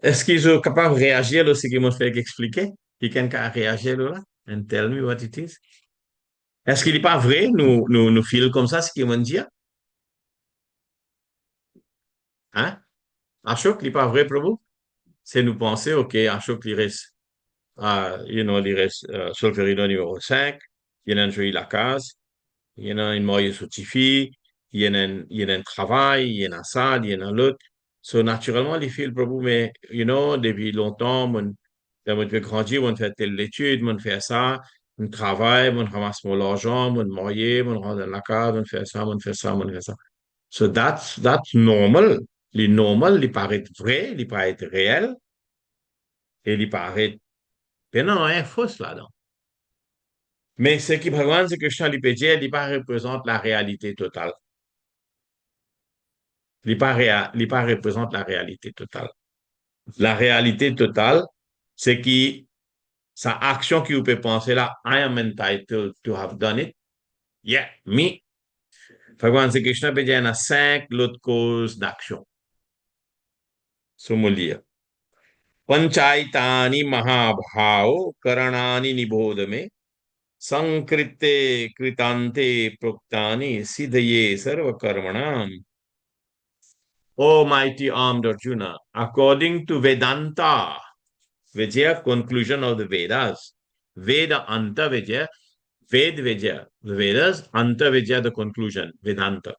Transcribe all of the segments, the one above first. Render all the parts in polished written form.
Est-ce qu'ils sont capables de réagir là, ce qu'ils m'ont fait expliquer? Quelqu'un qui a réagi là? And tell me what it is. Est-ce qu'il n'est pas vrai, nous filons comme ça, ce qu'ils m'ont dit? Hein? Ashok, il n'est pas vrai pour vous? C'est nous penser, OK, Ashok, il reste, il reste solférino numéro 5, il y a une la case, il y a une moyenne certifiée, il y a un travail, il y a ça, il y a l'autre. So, naturellement, les fils pour vous, mais, depuis longtemps, on fait grandir, on fait telle étude, on fait ça, on travaille, on ramasse mon argent, on marie, on rentre dans la case, on fait ça, on fait ça, on fait ça. So that's normal. Les normal, il paraît vrai, il paraît réel, et il paraît, ben non, hein, fausse là-dedans. Mais ce qui Bhagavan, c'est que Krishna Lipédia, il pas représente la réalité totale. Il pas représente la réalité totale. La réalité totale, c'est que sa action qui vous peut penser là, I am entitled to have done it. Yeah, me. Bhagavan, c'est Krishna Lipédia, il y a 5 autres causes d'action. Sumulia. पंचायतानि महाभाव करणानि निबोध में संकृते कृतान्ते प्रोक्तानि सिद्धये सर्वकर्मणाम्. O mighty armed Arjuna, according to Vedanta, Vijaya, conclusion of the Vedas, Veda Anta Vijaya, Ved Vijaya, the Vedas, Anta Vijaya, the conclusion, Vedanta.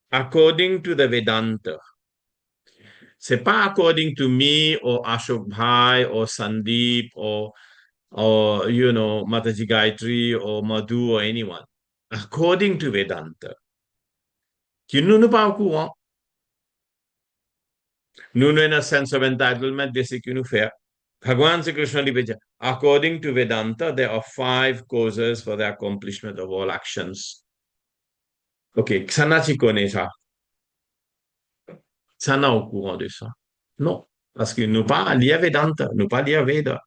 According to the Vedanta, c'est pas according to me or Ashok Bhai or Sandeep or Mataji Gayatri or Madhu or anyone. According to Vedanta, qui nous pas au courant, nous avons un sense of entitlement de ce que nous faisons. Bhagavan Sri Krishna dit, according to Vedanta, there are 5 causes for the accomplishment of all actions. Ok, Ksana, tu connais ça? Ksana au courant de ça? Non, parce que nous pas liés à Vedanta, nous pas liés à Veda.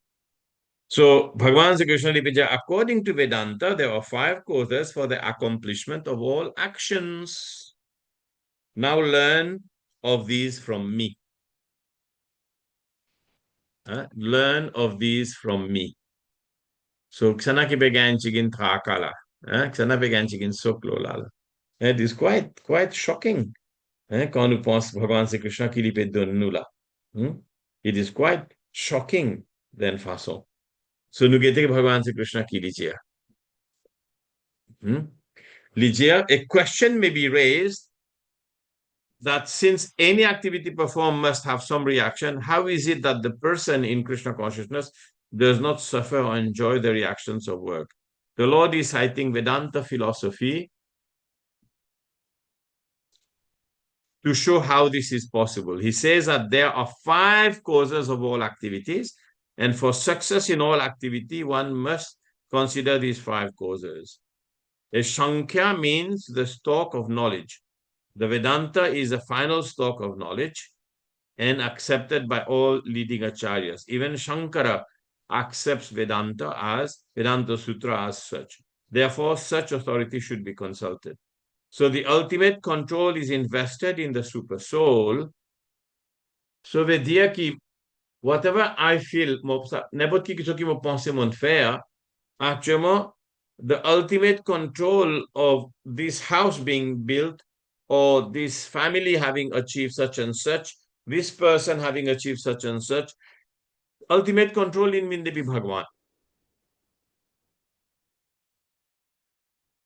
So, Bhagavan Sri Krishna dit, according to Vedanta, there are 5 causes for the accomplishment of all actions. Now learn of these from me. Learn of these from me. So, Ksana ki began chigin trakala. Ksana began chigin soklo lala. It is quite shocking quand nous pensons Bhagavan Sri Krishna qui lui donne nous là. It is quite shocking d'une façon. So, nous guettons Bhagavan Sri Krishna qui dit. Ligia, a question may be raised that since any activity performed must have some reaction, how is it that the person in Krishna consciousness does not suffer or enjoy the reactions of work? The Lord is citing Vedanta philosophy to show how this is possible. He says that there are 5 causes of all activities, and for success in all activity, one must consider these 5 causes. A Sankhya means the stock of knowledge. The Vedanta is the final stock of knowledge and accepted by all leading acharyas. Even Shankara accepts Vedanta Sutra as such. Therefore, such authority should be consulted. So the ultimate control is invested in the super soul. So veut dire que whatever I feel, n'importe qui qui me pense mon faire, actuellement, the ultimate control of this house being built or this family having achieved such and such, this person having achieved such and such, ultimate control in Mindebi Bhagwan.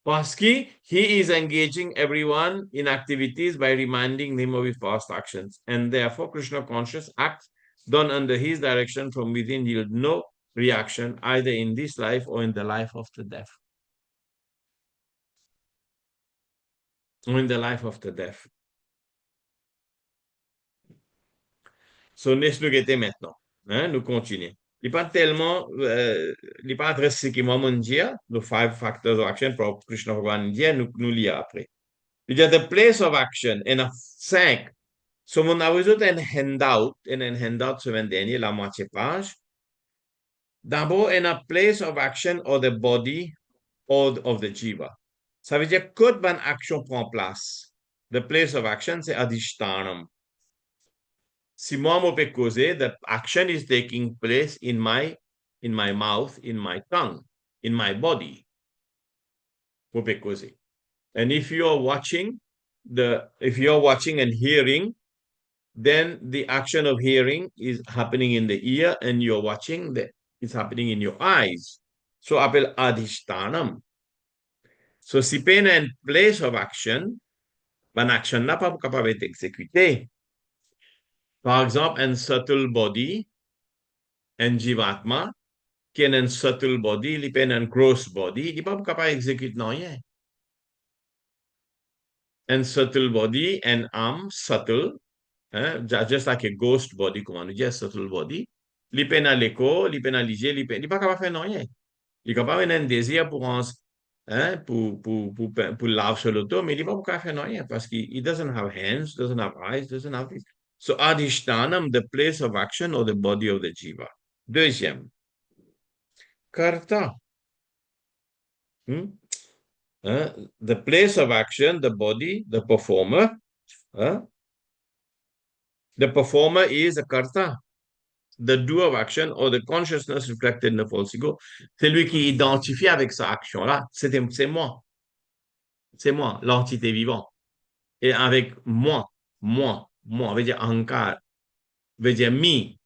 Paski, he is engaging everyone in activities by reminding them of his past actions. And therefore, Krishna conscious acts done under his direction from within yield no reaction either in this life or in the life of the death. Or in the life of the death. So, nous guetter maintenant. Nous continuons. Il n'est pas tellement, il n'est pas adressé qui m'a dit, the 5 factors of action, pour Krishna Bhagavan dit, nous lire après. Il y a the place of action, et a 5. So, mon a besoin d'un handout, et un handout semaine dernière, la moitié page. D'abord, in a place of action or the body or of the jiva. Ça veut dire que quand une action prend place, the place of action, c'est adhishtanam. Si moi, je peux causer, the action is taking place in my mouth, in my tongue, in my body. Je peux causer. And if you're watching and hearing, then the action of hearing is happening in the ear, and you're watching that it's happening in your eyes. So appelle adhishtanam. So si pen and place of action, ban action n'a pas capable d'être exécuté. Par exemple, un subtle body, un jivatma, qui est un subtle body, il est un gross body, il n'est pas capable d'exécuter rien. Un subtle body, un arm subtle, just like a ghost body, comme on dit, a subtle body, il est à l'écho, il est analysé, il n'est pas capable de faire rien. Il est capable d'avoir un désir pour laver sur l'auto, mais il n'est pas capable de faire rien parce qu'il doesn't have hands, doesn't have eyes, doesn't have this. So, adhishtanam, the place of action or the body of the jiva. Deuxième, karta. The place of action, the body, the performer. The performer is a karta. The doer of action or the consciousness reflected in the false ego. C'est lui qui identifie avec sa action-là. C'est moi. C'est moi, l'entité vivante. Et avec moi, veut dire ankar, veut dire me.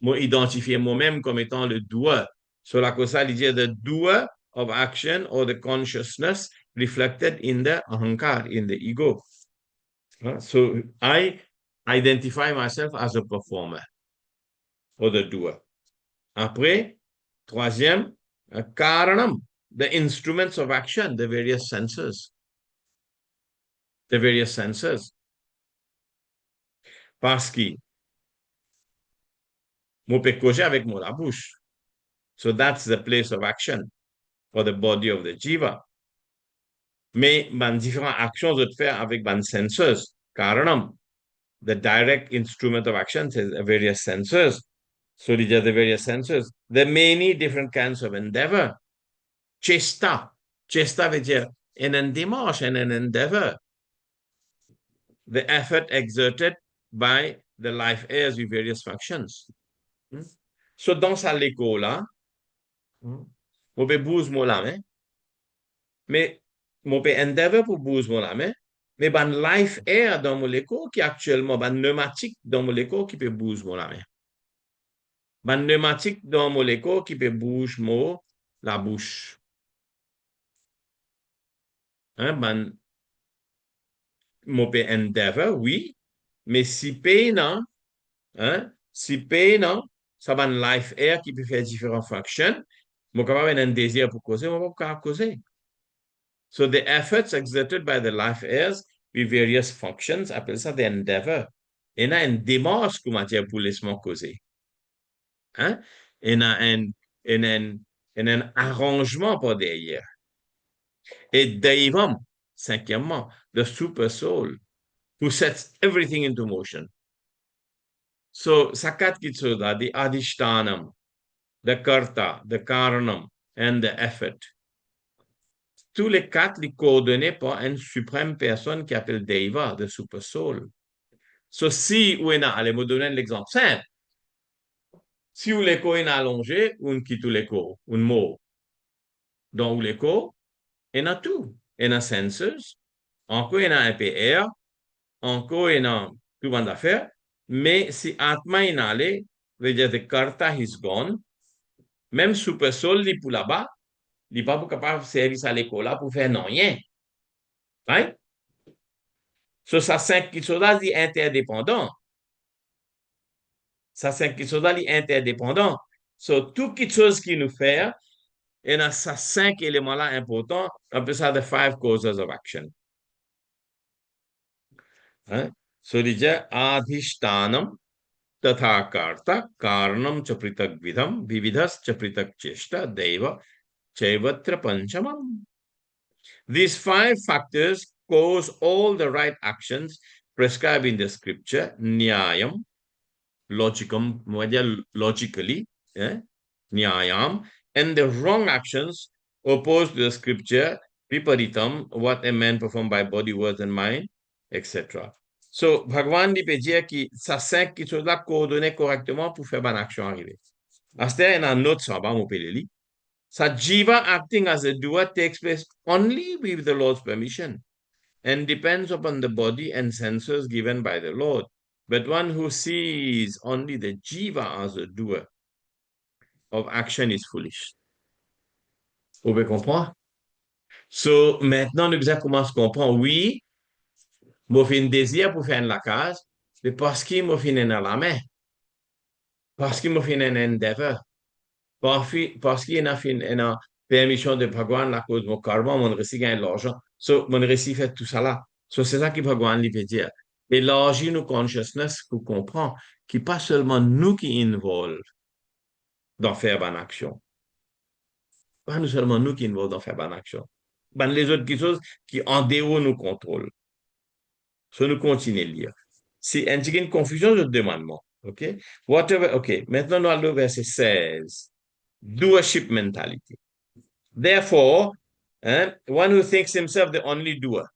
Moi, identifier moi-même comme étant le doer. Sur la cause, il dit the doer of action or the consciousness reflected in the ahankar, in the ego. So I identify myself as a performer or the doer. Après, troisième, karanam, the instruments of action, the various senses. The various senses. Parce que moi, peux causer avec moi la bouche. So that's the place of action for the body of the jiva. Mais ban différentes actions de faire avec ban senses. Karanam, the direct instrument of action is various senses. So these are the various senses. There are many different kinds of endeavor. Chesta. Chesta veut dire une démarche, an endeavor. The effort exerted by the life airs with various functions. So dans sa l'école-là, on peut bouger mon la main, mais on peut endeavor pour bouger mon la main, mais ban life air dans mon écho qui actuellement, ban pneumatique dans mon écho qui peut bouger mon la main. Ban pneumatique dans mon écho qui peut bouger mon la bouche. Ban mon peut endeavor, oui, mais si payant, si payant, ça ban life air qui peut faire différentes fonctions, mon capable un désir pour causer, mon pas causer. So the efforts exerted by the life airs with various functions, appelle ça the endeavor. Et là, une démarche, comment dire, pour laisser-moi causer. Et un arrangement par derrière. Et Daivam, cinquièmement, the super soul, who sets everything into motion. So, Sakat Kitsuda, the Adhishtanam, the Karta, the Karanam, and the effort. Tous les quatre les coordonnés par une suprême personne qui appelle Deva, the super soul. So, si ou allez me donner l'exemple simple. Si ou l'écho est allongé, on quitte l'écho, un mot. Dans l'écho, il y a tout. Il y a sensors, encore il y a un PR, encore il y a tout le monde à faire. Mais si Atma est allé, veut dire que Karta is gone, même super soul, il pour là-bas, il n'est pas capable de servir à l'école là pour faire non rien. Right? So, ça, cinq qui sont là, c'est interdépendant. Ça, cinq qui sont là, c'est interdépendant. So, toute chose qui nous fait, il y a ces cinq éléments-là importants, on appelle ça the five causes of action. So, il dit adhishtanam tatha karta karanam cha pritak vidham vividhas cha pritak cheshta deva chaivatra panchamam. These five factors cause all the right actions prescribed in the scripture, nyayam, logically, nyayam, and the wrong actions opposed to the scripture, viparitam, what a man performed by body, words, and mind, etc. So, Bhagwan il peut dire que ça cinq qui sont là coordonnées correctement pour faire une action arriver. À ce temps, un autre sabbat, on peut le lire. So, jiva acting as a doer takes place only with the Lord's permission and depends upon the body and senses given by the Lord. But one who sees only the jiva as a doer of action is foolish. Vous pouvez comprendre? So, maintenant, nous allons commencer à comprendre. Oui, moi, j'ai un désir pour faire la case, mais parce qu'il m'a fait dans la main, parce qu'il m'a fait un endeavor, parce qu'il a fait une permission de Bhagwan, la cause de mon karma, mon récit gagne de l'argent. So, mon récit fait tout ça là. So, c'est ça que Bhagwan lui veut dire. Élargir nos consciousness pour comprendre qu'il pas seulement nous qui involvent dans faire une action. Pas nous seulement nous qui involvent dans faire une action. Ben, les autres choses qui en dehors nous contrôlent. So, nous continuons de lire. Si il y a une confusion, je demande moi. OK? Whatever, OK. Maintenant, nous allons au verset 16. Doership mentality. Therefore, one who thinks himself the only doer,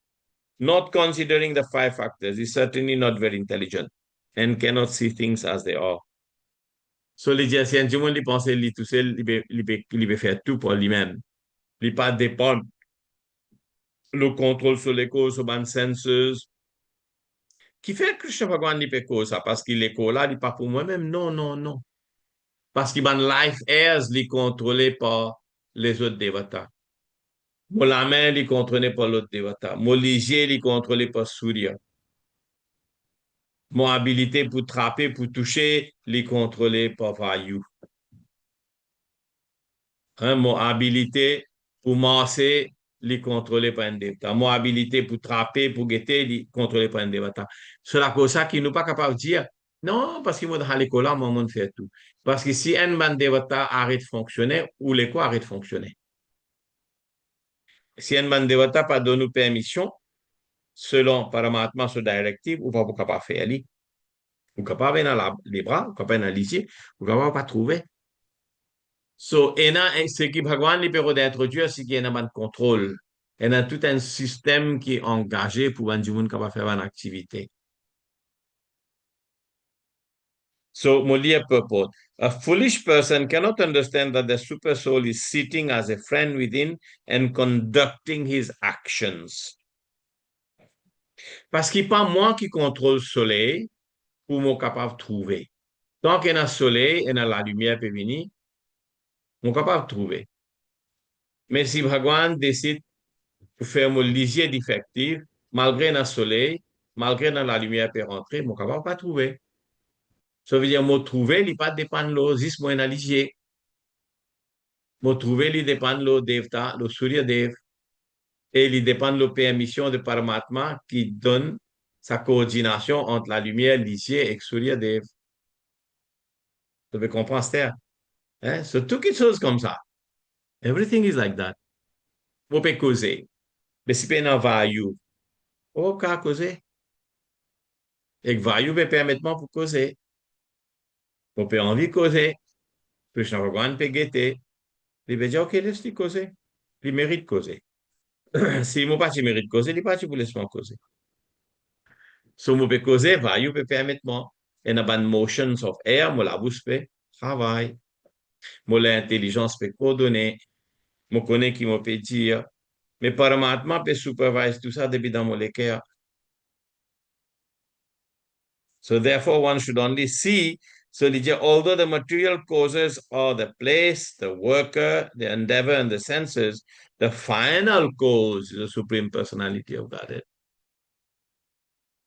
not considering the five factors, is certainly not very intelligent and cannot see things as they are. So, les gens, si un monde pense qu'il tout seul, il peut faire tout pour lui-même. Il ne pas dépendre le contrôle sur les causes, sur les senses. Qui fait que Krishna Bhagavan il peut ça? Parce qu'il est là, il n'est pas pour moi-même. Non, non, non. Parce qu'il ban life airs, il est contrôlé par les autres dévatas. Mon la main, il est contrôlé par l'autre dévata. Mon léger, il est contrôlé par Surya. Mon habilité pour trapper, pour toucher, il est contrôlé par Vayu. Mon habilité pour masser, il est contrôlé par un dévata. Mon habilité pour trapper, pour guetter, il est contrôlé par un dévata. C'est la cause qui nous pas capable de dire, non, parce que moi, dans l'école, moi, on fait tout. Parce que si un man dévata arrête de fonctionner, ou les quoi arrête de fonctionner. Si un man dévata pas donné permission, selon Paramatma, ce directive, ou pas capable de faire. Ou capable dans les bras, ou capable dans l'isier, ou capable pas trouver. So, ce qui Bhagwan libère d'introduire, c'est qu'il y a un contrôle. Il y a tout un système qui est engagé pour un monde capable de faire une activité. So, mon livre purport. A foolish person cannot understand that the super soul is sitting as a friend within and conducting his actions. Parce qu'il n'est pas moi qui contrôle le soleil pour me capable de trouver. Tant qu'il y a le soleil et la lumière peut venir, on est capable de trouver. Mais si Bhagwan décide de faire mon lisier défectif, malgré le soleil, malgré la lumière peut rentrer, on est capable de pas trouver. Ça veut dire, moi trouver, il pas dépend de l'eau, juste moi un lisier. Moi trouver, il dépend de l'eau Devta, le Surya Dev. Et il dépend de la permission de Paramatma qui donne sa coordination entre la lumière lisier et Surya Dev. Vous devez comprendre, c'est hein? C'est toutes les choses comme ça. Everything is like that. Vous pouvez causer. Mais si vous avez Vayu, vous pouvez causer. Et que Vayu peut permettre pour causer. Vous pouvez envie de causer. Krishna Bhagavan peut guetter. Il peut dire, OK, laisse-le causer. Il mérite de causer. Si mon pas mérite de causer, il pas vous laisse-moi causer. Si vous pouvez causer, Vayu peut permettre moi. Et dans les motions of air, moi la bouche peut travailler. Moi l'intelligence peut coordonner. Moi connais qui me peut dire. Mais Paramatma peut supervise tout ça depuis dans mon équerre. So therefore, one should only see. So although the material causes are the place, the worker, the endeavor, and the senses, the final cause is the Supreme Personality of Godhead.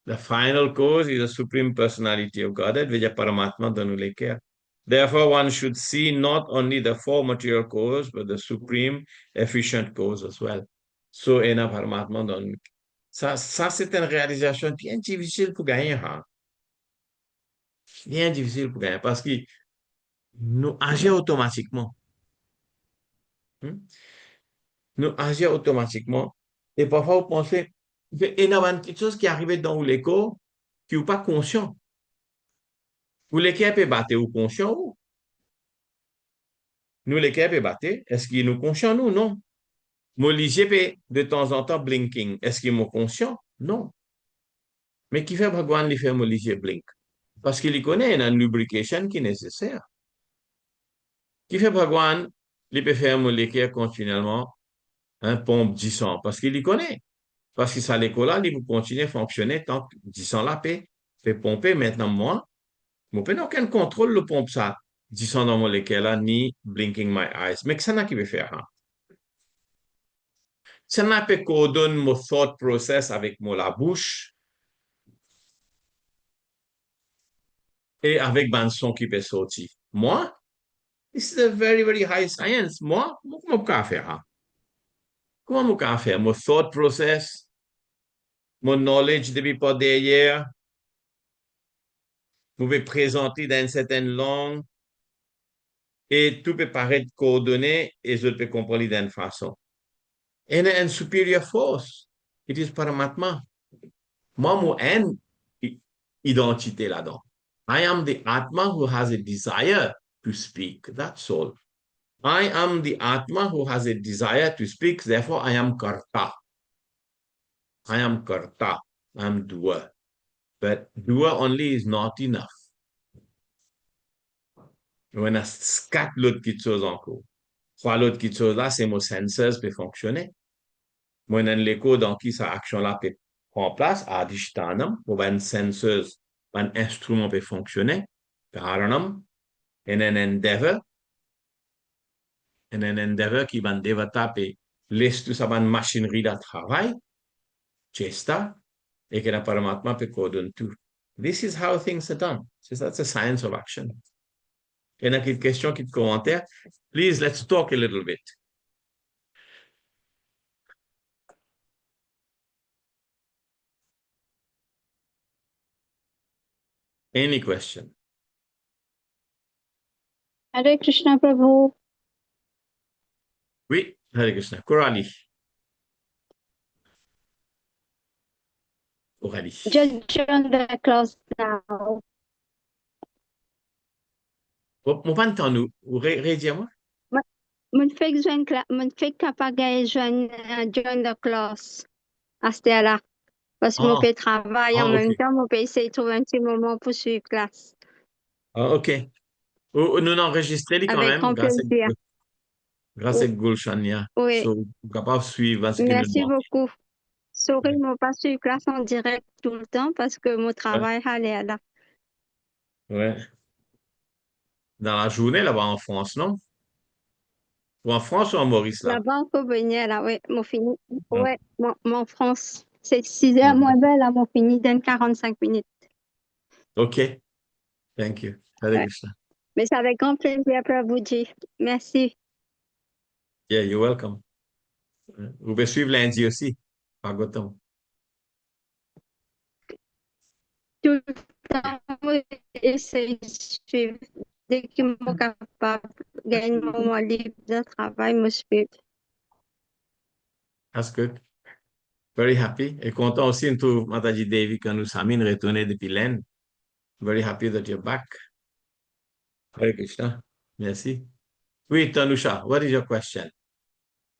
The final cause is the Supreme Personality of Godhead, which is Paramatma Dhanulekya. Therefore, one should see not only the four material cause, but the supreme efficient cause as well. So, ena Paramatma Dhanulekya. Ça, c'est une réalisation bien difficile pour gagner. Hein? Bien difficile pour gagner parce que nous agissons automatiquement. Nous agissons automatiquement. Et parfois, vous pensez, il y a quelque chose qui arrive dans l'écho qui n'est pas conscient. Vous l'équipe peut battre ou conscient ou? Nous l'équipe peut battre. Est-ce qu'il nous conscient nous? Non. Mon lisier peut de temps en temps blinking. Est-ce qu'il est conscient? Non. Mais qui fait bagouan li fait moliche blink? Parce qu'il y connaît une lubrication qui est nécessaire. Qui fait bagouan li peut faire molécule continuellement un pompe 10 ans? Parce qu'il y connaît. Parce que ça l'école là, il peut continuer à fonctionner tant que 10 ans là, peut pomper. Maintenant, moi, je n'ai aucun contrôle le pompe ça. 10 ans dans molécule là, ni blinking my eyes. Mais que ça n'a qui veut faire, hein? Ça n'a pas qu'on donne mon thought process avec mon la bouche et avec ban son qui peut sortir. Moi, this is a very, very high science. Moi, comment je peux faire, hein? Comment je peux faire? Mon thought process, mon knowledge depuis pas derrière, je vais présenter dans une certaine langue et tout peut paraître coordonné et je peux comprendre d'une façon. Et une superior force, it is paramatma. Moi, mon identité là-dedans. I am the Atma who has a desire to speak. That's all. I am the Atma who has a desire to speak. Therefore, I am Karta. I am Karta. I am doer. But doer only is not enough. On a quatre l'autre qui chose encore. Trois l'autre qui chose là, c'est mon sensors peut fonctionner. Moi, dans l'écho dans qui sa action là peut prendre place, à distanam, pour un sensors, un instrument peut fonctionner. Karanam, en un endeavor qui va développer laisse tout ça une machinerie de travail, gesta, et que la paramatma peut coordonner tout. This is how things are done. So that's a science of action. Il y a une question, qui commentaire. Please, let's talk a little bit. Any question? Hare Krishna Prabhu. Oui, Hare Krishna. Kurali. Kurali. Just join the class now. Mon pas entendre nous. Redis-moi. Mon fait capable join the class à ce là parce que mon Ah, pays travaille en ah, même OK. temps, mon pays essaie de trouver un petit moment pour suivre classe. Ah, OK. Nous enregistrons quand Avec même grand plaisir. grâce à Gulshania. Oui, So, capable de suivre ce qui nous merci demande. beaucoup. Sorry, je ne pas suivre classe en direct tout le temps parce que mon Ouais, travail allait là. ouais. Dans la journée, là-bas en France, non? Ou en France ou en Maurice, là? Là-bas, on peut venir là, oui, mon fini. Ah, Oui, mon France, c'est 6 heures ah. moins belle, là, mon fini dans 45 minutes. OK. Thank you. Hare Ouais. Krishna. Mais c'est avec grand plaisir, Prabhuji. Merci. Yeah, you're welcome. Vous pouvez suivre lundi aussi. Par Gotham. Tout le temps, j'essaie de suivre. Dès que je suis capable, gagner un moment libre de travail, je suis. That's good. Very happy. Et content aussi, de trouver Mataji Devi quand nous sommes retournés depuis l'Inde. Very happy that you're back. Hare Krishna. Merci. Oui, Tanusha, what is your question?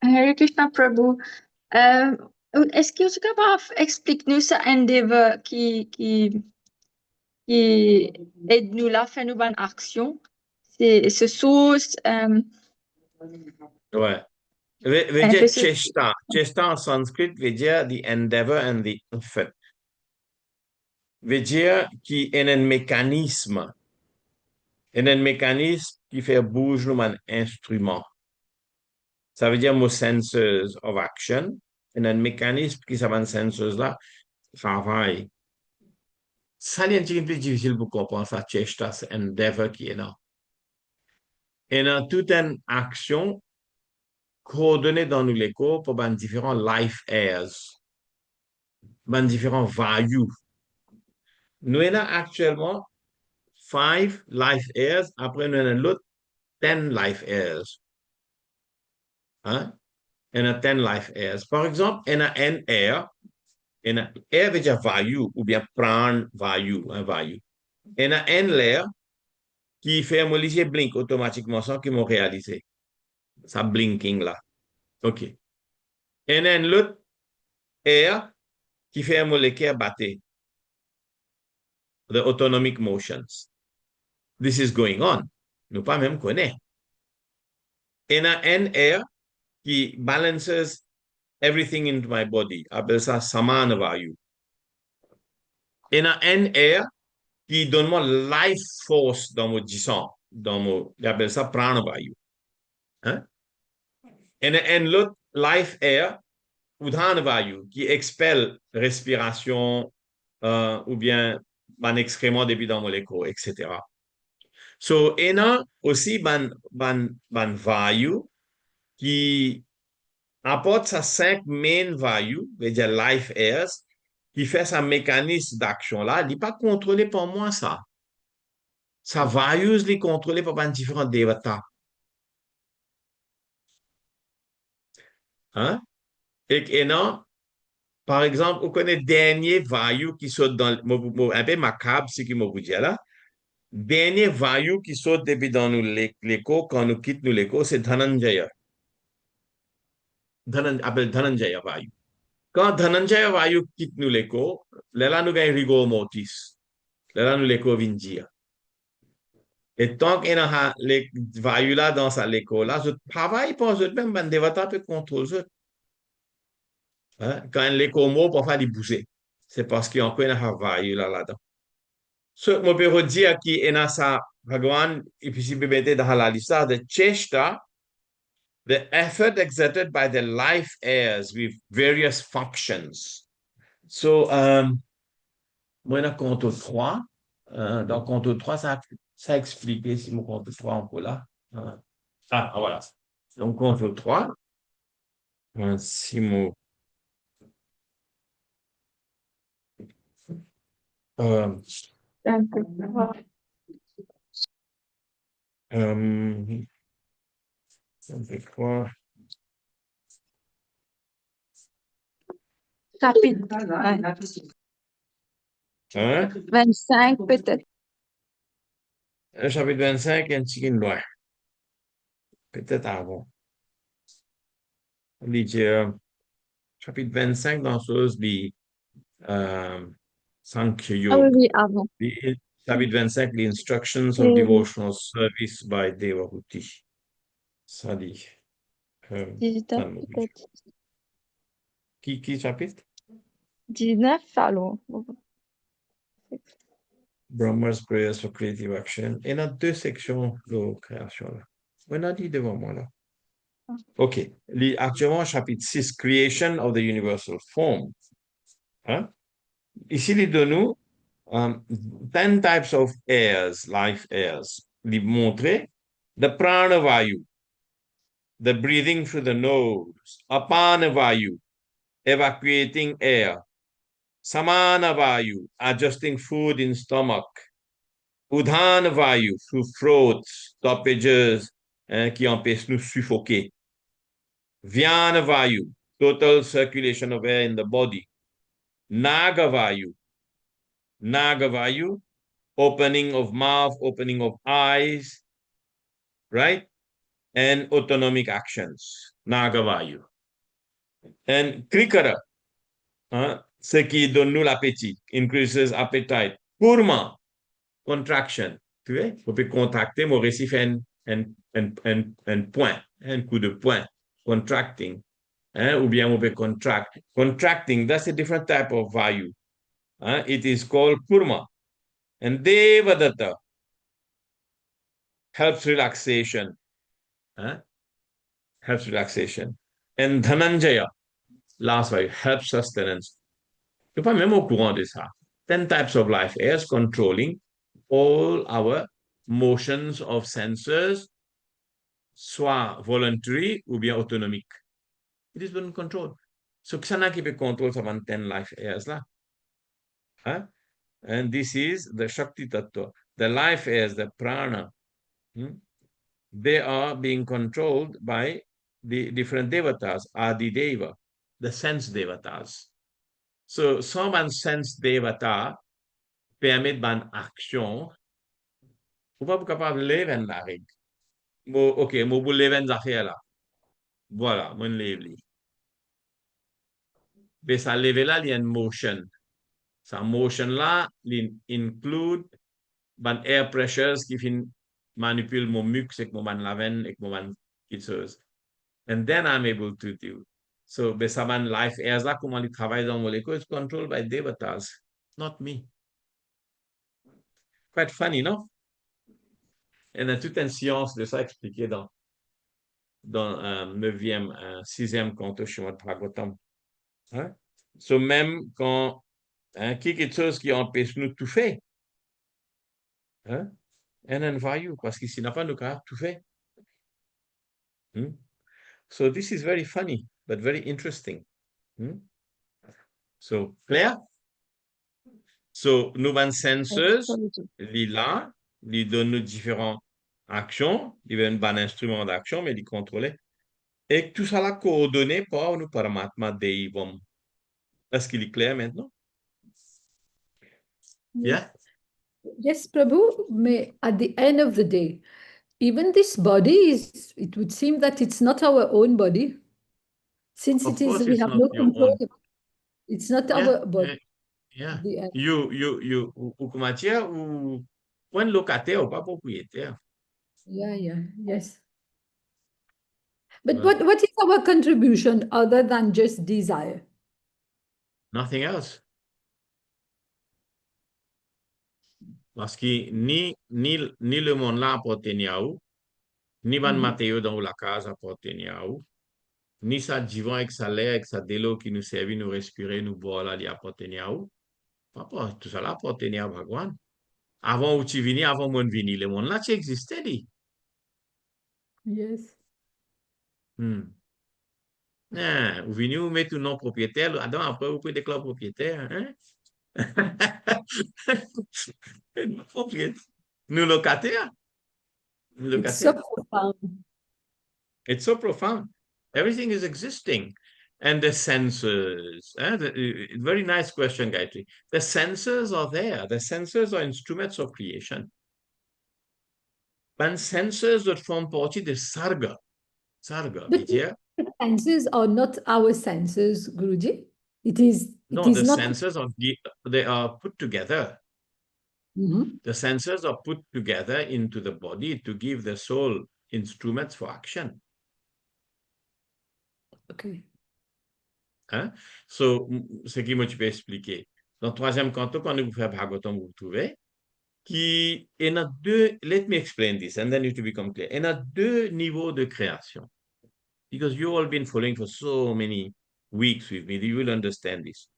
Hare Krishna Prabhu. Euh, Est-ce que tu es capable d'expliquer-nous ce endeavor qui aide nous là, faire nous une action? C'est ce source, Ouais. Veut un dire peu ce... chesta. Chesta en sanskrit veut dire the endeavor and the effort. Veut dire qu'il y a un mécanisme. Il y a un mécanisme qui fait bouger un instrument. Ça veut dire mon sensors of action. Il y a un mécanisme qui s'appelle sensors là travaille. Ça, c'est un petit peu difficile pour comprendre ça, chesta, c'est endeavor qui est là. Et dans toute une action coordonnée dans nous les corps pour différents life airs, différents values. Nous avons actuellement 5 life airs, après nous avons l'autre 10 life airs. Hein? Il y a 10 life airs. Par exemple, il y a un air, air veut dire value ou bien prendre value, un value. Il y a un layer qui fait un léger blink automatiquement sans qu'ils m'ont réalisé. Ça blinking là. OK. Il y a un autre air qui fait un molécule battre. the autonomic motions. This is going on. Nous pas même connaît. Et a un air qui balances everything into my body. Appelle ça samana vayu. Et a un air qui donne moi life force dans mon disant, dans mon, j'appelle ça prana vayu. Hein? Et a l'autre life air, udhana vayu, qui expelle respiration ou bien un excrément depuis dans mon écho, etc. So, et a aussi ban vayu qui apporte sa 5 main values, c'est-à-dire life airs, qui fait sa mécanisme d'action là, il n'est pas contrôlé par moi ça. Sa values est contrôlée par différents devatas. Hein? Et non, par exemple, vous connaissez dernier value qui saute dans, un peu macabre, ce qui m'a vous dit là. Dernier value qui saute depuis dans nous l'écho, quand nous quittons nous l'écho, c'est Dhananjaya. Appelle Dhananjaya value. Quand Dhananjaya value quitte nous l'écho, là nous gagnons rigor mortis. Là nous l'écho vindia. Et tant qu'il y a les values là dans sa l'écho là, je travaille pour eux même, ben devata peut contrôler eux. Hein? Quand l'écho mot pour faire des bouger, c'est parce qu'il y a encore une value là là-dedans. Ce que je peux dire qui est ça, Bhagavan, et puis si vous mettez dans la liste de cheshta, the effort exerted by the life heirs with various functions. So, moi, dans compte 3, dans compte 3, ça explique si mon compte 3 encore là. Ah, voilà. Donc, compte 3, si mon. Compte 3. Chapitre Hein? 25 peut-être. Chapitre 25, un petit loin. Peut-être avant. On dit, chapitre 25 dans ce dit, Sankhya Ah oui, Yoga. oui, avant. Chapitre 25, the instructions of Oui, oui. devotional service by Devahuti. Ça dit. 19 peut-être. Qui chapitre? 19 alors. Brahma's prayers for creative action. Il y a 2 sections de création là. On a dit devant moi là. OK. Actuellement, chapitre 6, Creation of the Universal Form. Hein? Ici, il donne nous 10 types of airs, life airs. Il montre the prana vayu, the breathing through the nose, apana vayu, evacuating air, samana vayu, adjusting food in stomach, udhana vayu, through throat, stoppages qui empêchent nous suffoquer, vyana vayu, total circulation of air in the body, naga vayu, opening of mouth, opening of eyes, right? And autonomic actions, Nagavayu. And Krikara, ce qui donne nous l'appétit, increases appetite. Kurma, contraction. Tu vois, on peut contracter, mon récit fait un point, un coup de poing, contracting. Ou bien on peut contract. Contracting, that's a different type of vayu. It is called kurma. And Devadatta helps relaxation. Helps relaxation. And Dhananjaya, last one, helps sustenance. Je ne suis pas même au courant de ça. 10 types of life airs controlling all our motions of senses, soit voluntary ou bien autonomique. It is been controlled. So, Ksana qui peut contrôler ça 10 life airs là. Huh? And this is the Shakti Tattva. The life airs, the prana, they are being controlled by the different devatas, Adi Deva, the sense devatas. So, some un sense devata permet ban action, ou pas capable de lever la règle. OK, moi pour lever les affaires là. Voilà, moi lève li. Mais ça lever là, il y a une motion. Sa motion là, include ban air pressures qui fin manipule mon mux et mon ban laven et mon ban chose. And then I'm able to do. So, sa ban life airs là, comment il travaille dans molécule, is controlled by devatas, not me. Quite funny, non? Et on a toute une science de ça expliquée dans 9e, 6e canto Srimad Bhagavatam. Hein? So, même quand quelque chose qui empêche nous de tout faire, hein? And then value, parce qu'ici, n'a pas nous capable tout faire. Hmm? So, this is very funny, but very interesting. Hmm? So, clair? So, nous avons sensors, ils là, ils donnent nous différentes actions, ils ont un instrument d'action, mais ils contrôlent. Et tout ça là coordonné par nous paramatma deivam. Est-ce qu'il est clair maintenant? Yeah? Yes, Prabhu, may at the end of the day, even this body is, it would seem that it's not our own body. Since Of it is, course, we it's have not no your control. own. It's not Yeah, our body. yeah. At the end. Ou comment dire, ou point locataire ou pas propriétaire. Yeah, yes. But Ouais. what is our contribution other than just desire? Nothing else. Parce que ni le monde là appartient à vous, ni ban matériau dans la case appartient à vous, ni ça vivant avec ça l'air, avec ça de l'eau qui nous servent, nous respirer, nous boire là, il appartient à vous. Papa, tout ça là appartient à Bhagwan. Avant où tu venais, avant mon venir, le monde là, tu existais, dit. Yes. Vous venez, vous mettez un nom propriétaire, Adam, après, vous pouvez déclarer propriétaire, hein? Propriétaire. Nous locataires. It's so profound. It's so profound. Everything is existing. And the senses, very nice question, Gayatri. The senses are there. The senses are instruments of creation. When senses that form partie de sarga, But dire, senses are not our senses, Guruji. It is no, the not. senses they are put together. The senses are put together into the body to give the soul instruments for action. Okay. Hein? So, ce qui moi tu peux expliquer. Dans le troisième canto, quand nous faisons Bhagavatam, vous trouvez, qui il y a deux, let me explain this and then it will become clear. Il y a deux niveaux de création. Because you all been following for so many weeks with me, you will understand this.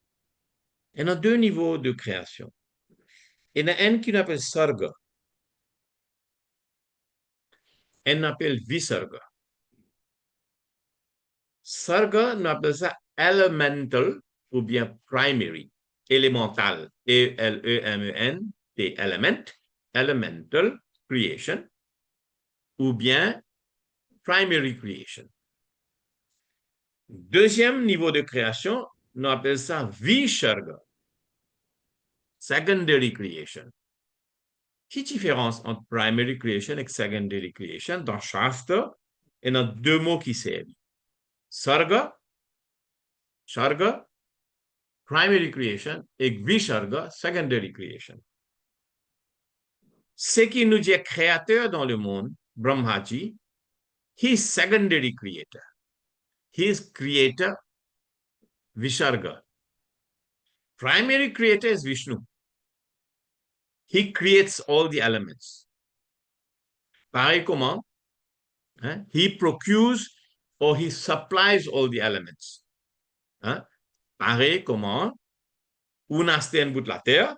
Il y a deux niveaux de création. Il y en a un qui appelle sarga. Un appelle visarga. Sarga, on appelle ça elemental ou bien primary, élémental, E-L-E-M-E-N-T, element, elemental creation, ou bien primary creation. Deuxième niveau de création, on appelle ça visarga, secondary creation. Quelle différence entre primary creation et secondary creation? Dans Shastra, il y a deux mots qui servent. Sarga, Sharga, primary creation, et Visharga, secondary creation. Ce qui nous dit créateur dans le monde, Brahmaji, he is secondary creator. He is creator, Visharga. Primary creator is Vishnu. He creates all the elements. Pareil comment? Hein? He procures or he supplies all the elements. Hein? Pareil comment? Ou naste un bout de la terre,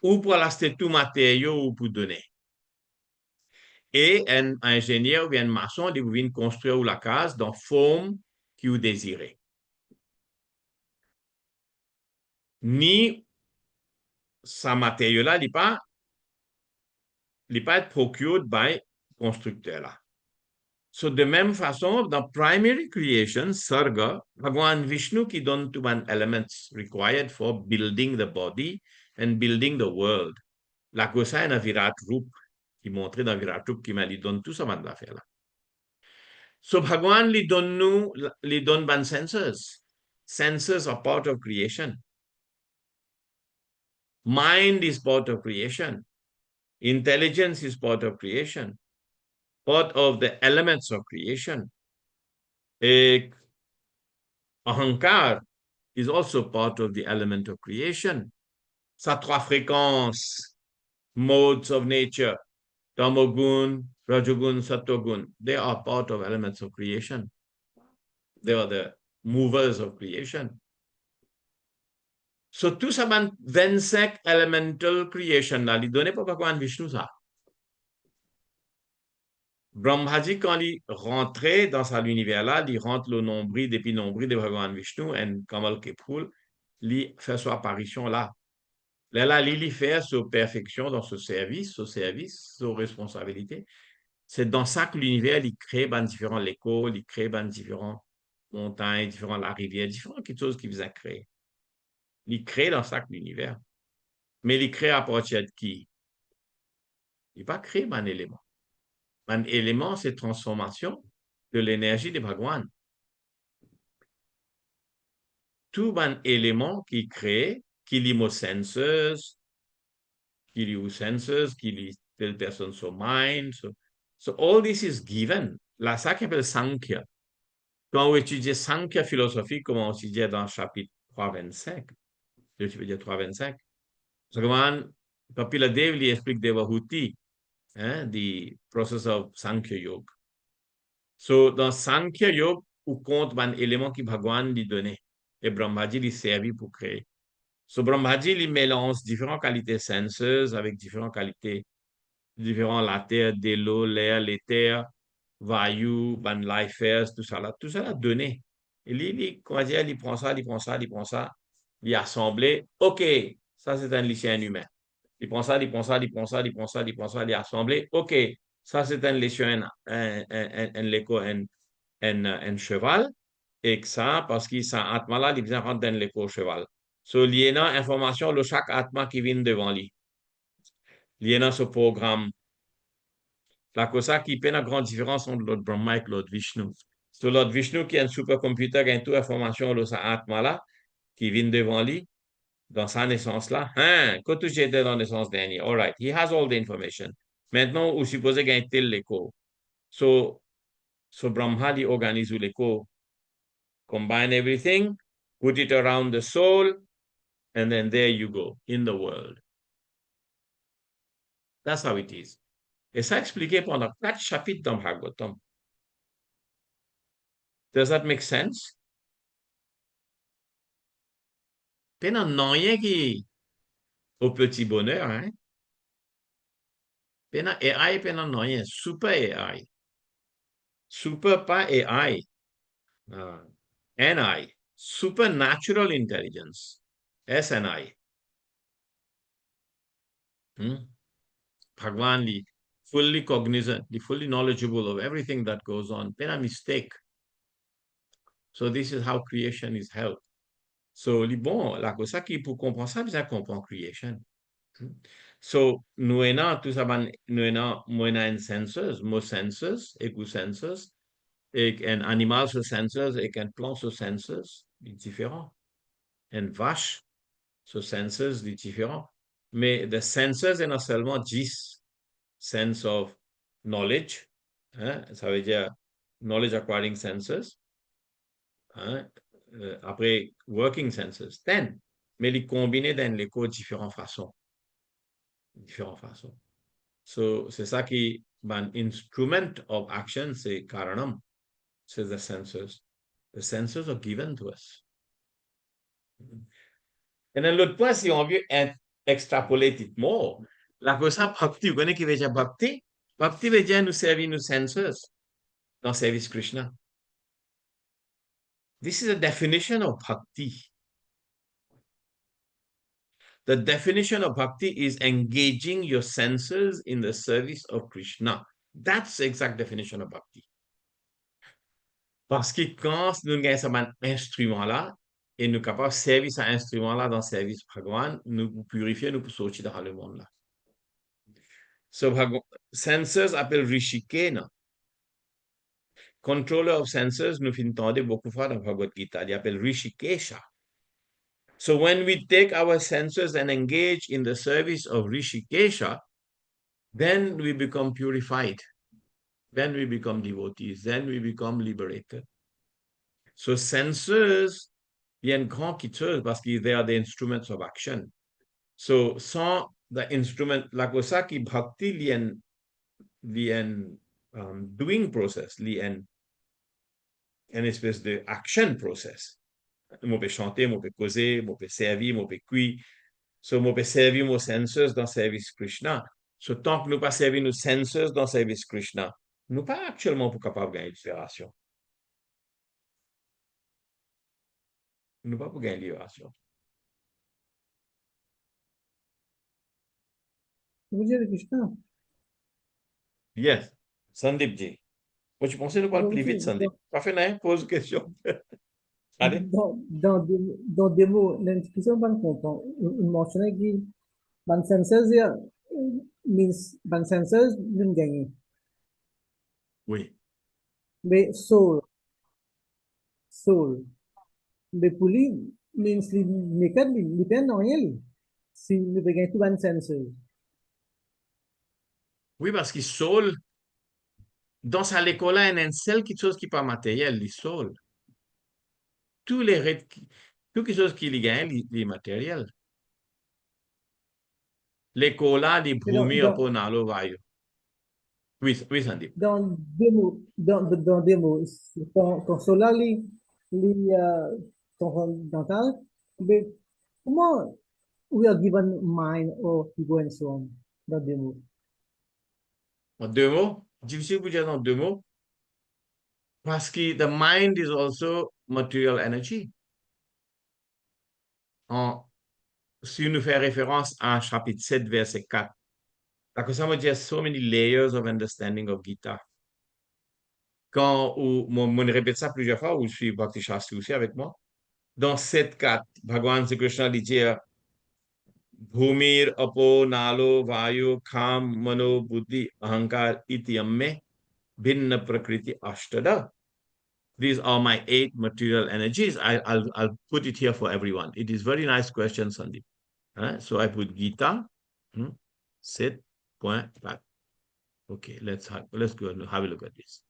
ou pour l'acheter tout matériau ou pour donner. Et un ingénieur ou bien un maçon il vient construire la case dans la forme que vous désirez. Ni sa matériau-là, il n'est pas procured by constructeur là. So, de même façon, dans primary creation, Sarga, Bhagwan Vishnu qui donne tous les elements required for building the body and building the world. La cosa est un Virat Rup, qui montre dans Virat Rup, qui m'a dit donne tout ça de la faire là. So, Bhagwan li donne ban senses. Senses are part of creation. Mind is part of creation. Intelligence is part of creation. Part of the elements of creation. Ahankar is also part of the element of creation. Sa trois fréquences, modes of nature, Tamogun, Rajogun, Satogun, they are part of elements of creation. They are the movers of creation. So, tout ça, 25 elemental creation, là, il donnait pas Bhagwan Vishnu ça. Brahmaji, quand il rentrait dans cet univers-là, il rentre le nombril, depuis nombril de Bhagwan Vishnu, et Kamal Kepul, il fait son apparition là. Là, il fait sa perfection dans ce service, sa responsabilité. C'est dans ça que l'univers, il crée différents échos, il crée différentes montagnes, différentes la rivière, différentes choses qu'il vous a créées. Il crée dans ça l'univers. Mais il crée à partir de qui? Il va créer un élément. Un élément, c'est transformation de l'énergie de Bhagwan. Tout un élément qui crée, qui lit aux senses, qui lit aux senses, qui lit telle personne son mind. So all this is given. Là, ça qu'on appelle Sankhya. Quand on étudie Sankhya philosophie, comme on étudie dans le chapitre 3.25, je veux dire 3.25, Bhagavan, Kapila Dev lui explique Devahuti, the process of Sankhya Yoga. So, dans Sankhya Yoga, on compte un élément qui Bhagavan lui donnait. Et Brahmaji lui servi pour créer. So, Brahmaji lui mélange différentes qualités senses avec différentes qualités, la terre, de l'eau, l'air, l'éther, Vayu, ban life airs, tout ça là donné. Et lui, comment dire, il prend ça, il assemble. OK, ça c'est un lycéen humain. Il prend ça, il assemble. OK, ça c'est un lycéen, un cheval. Et que ça, parce qu'il s'en atma là, il vient rentrer dans l'écho cheval. So, il y a une information de chaque atma qui vient devant lui. Il y a ce programme. La cosa qui fait une grande différence entre l'autre Brahma et l'autre Vishnu. C'est l'autre Vishnu qui est un supercomputer qui a toute l'information de sa atma là, qui vient devant lui, dans sa naissance là. Quand tu étais dans la naissance dernière, all right, he has all the information. Maintenant, vous supposez qu'il y a un tel l'écho. So Brahma, il organise l'écho, combine everything, put it around the soul, and then there you go, in the world. That's how it is. Et ça expliqué pendant 4 chapitres dans Bhagavatam. Does that make sense? Pena non rien qui au petit bonheur, hein? Pena AI, pena non rien. Super AI. Super pas AI. NI. Supernatural intelligence. SNI. Bhagwan li fully cognizant, fully knowledgeable of everything that goes on. Pena mistake. So this is how creation is held. So, bon, la cosa qui pour comprendre ça, bien comprendre creation. So, nous avons tout ça, nous avons un senses, mo senses, ego senses, et un animal sur senses, et un plant sur senses, c'est différent. Un vache sur senses, c'est différent. Mais the senses, il y a seulement 10 sense of knowledge, ça veut dire knowledge acquiring senses, après working senses, 10. Mais les combiner dans les codes différentes façons. So, c'est ça qui, un instrument of action, c'est karanam, c'est the senses. The senses are given to us. Et dans l'autre point, si on veut extrapoler more, la cosa bhakti, vous connaissez qui veut dire bhakti? Bhakti veut dire nous servir nos senses dans le service Krishna. This is a definition of bhakti. The definition of bhakti is engaging your senses in the service of Krishna. That's the exact definition of bhakti. Parce que quand nous avons un instrument-là, et nous sommes capables de servir cet instrument-là dans le service Bhagavan, nous purifions, nous pouvons sortir dans le monde-là. So, senses appelle Rishikena. Controller of senses, nous entendons beaucoup de fois dans Bhagavad Gita, il appelle Rishikesha. So when we take our senses and engage in the service of Rishikesha, then we become purified. Then we become devotees. Then we become liberated. So senses viennent grand quitteuse parce que they are the instruments of action. So sans the instrument, la cosa qui bhakti lien doing process, lien une espèce de action process. Je peux chanter, je peux causer, je peux servir, je peux cuire. So, je peux servir nos senses dans le service Krishna. So, tant que nous pas servir nos senses dans le service Krishna, nous pas actuellement pour capable de gagner libération. Nous pas pour gagner libération. Vous dire Krishna. Yes. Sandeep ji. Moi, tu pensais nous parler plus vite, Sandeep. Pas fait rien, pose une question. Allez. Dans des mots, l'inscription ban content, il mentionnait que ban sensors means ban sensors d'une gagner. Oui. Mais soul. Mais pour lui, means li naked, li pen en rien. Si nous gagnons tout ban sensors. Oui, parce qu'il soul, dans sa l'école, il y a une seule chose qui n'est pas matérielle, il soul. Tous les tout quelque chose qui est gagne, il est matériel. L'école, il brumi un peu dans le vaille. Oui, Sandeep. Dans des mots, dans des mots, quand cela dental, mais comment we are given mind or ego and so on, dans des mots. En deux mots, difficile pour dire dans deux mots, parce que the mind is also material energy. Si nous faisons référence à chapitre 7, verset 4, parce que ça veut dire so many layers of understanding of Gita. Quand on répète ça plusieurs fois, ou je suis Bhakti Shastri aussi avec moi, dans 7.4, Bhagavan Sri Krishna dit Bhumir, Apo, Nalo, Vayu, Kham, Mano, Buddhi, Ahankar, Iti Amme, Bhinna Prakriti Ashtada. These are my 8 material energies. I'll put it here for everyone. It is very nice question, Sandeep. So I put Gita, 7.5. Okay, let's go and have a look at this.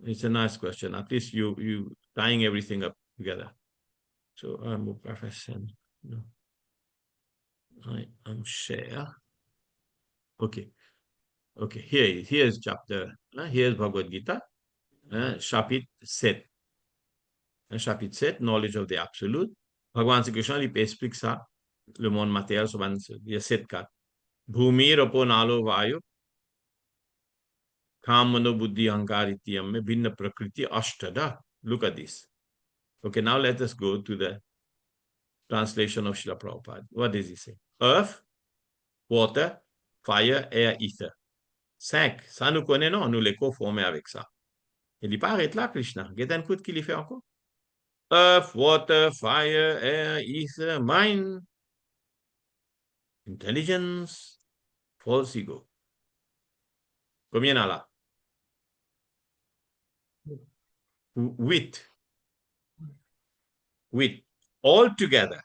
It's a nice question. At least you tying everything up together. So I'm a profession. No. I'm share. Okay. Okay. Here's chapter. Here's Bhagavad Gita. Chapitre 7. Chapitre 7, knowledge of the absolute. Bhagavan Sri Krishna il explique ça. Le monde matériel, il y a 7 4. Bhumi, Rapo, Nalo, Vayu. Kam, Mano, Buddhi, Ahankar, Ityamme, Bhinna Prakriti, Ashtada. Look at this. Okay, now let us go to the translation of Srila Prabhupada. What does he say? Earth, water, fire, air, ether. 5. Ça nous connaît, non? Nous les co-formés avec ça. Il dit pas arrête là, Krishna. Get un coup de qui lui fait encore. Earth, water, fire, air, ether, mind, intelligence, false ego. Combien en a là? 8. All together,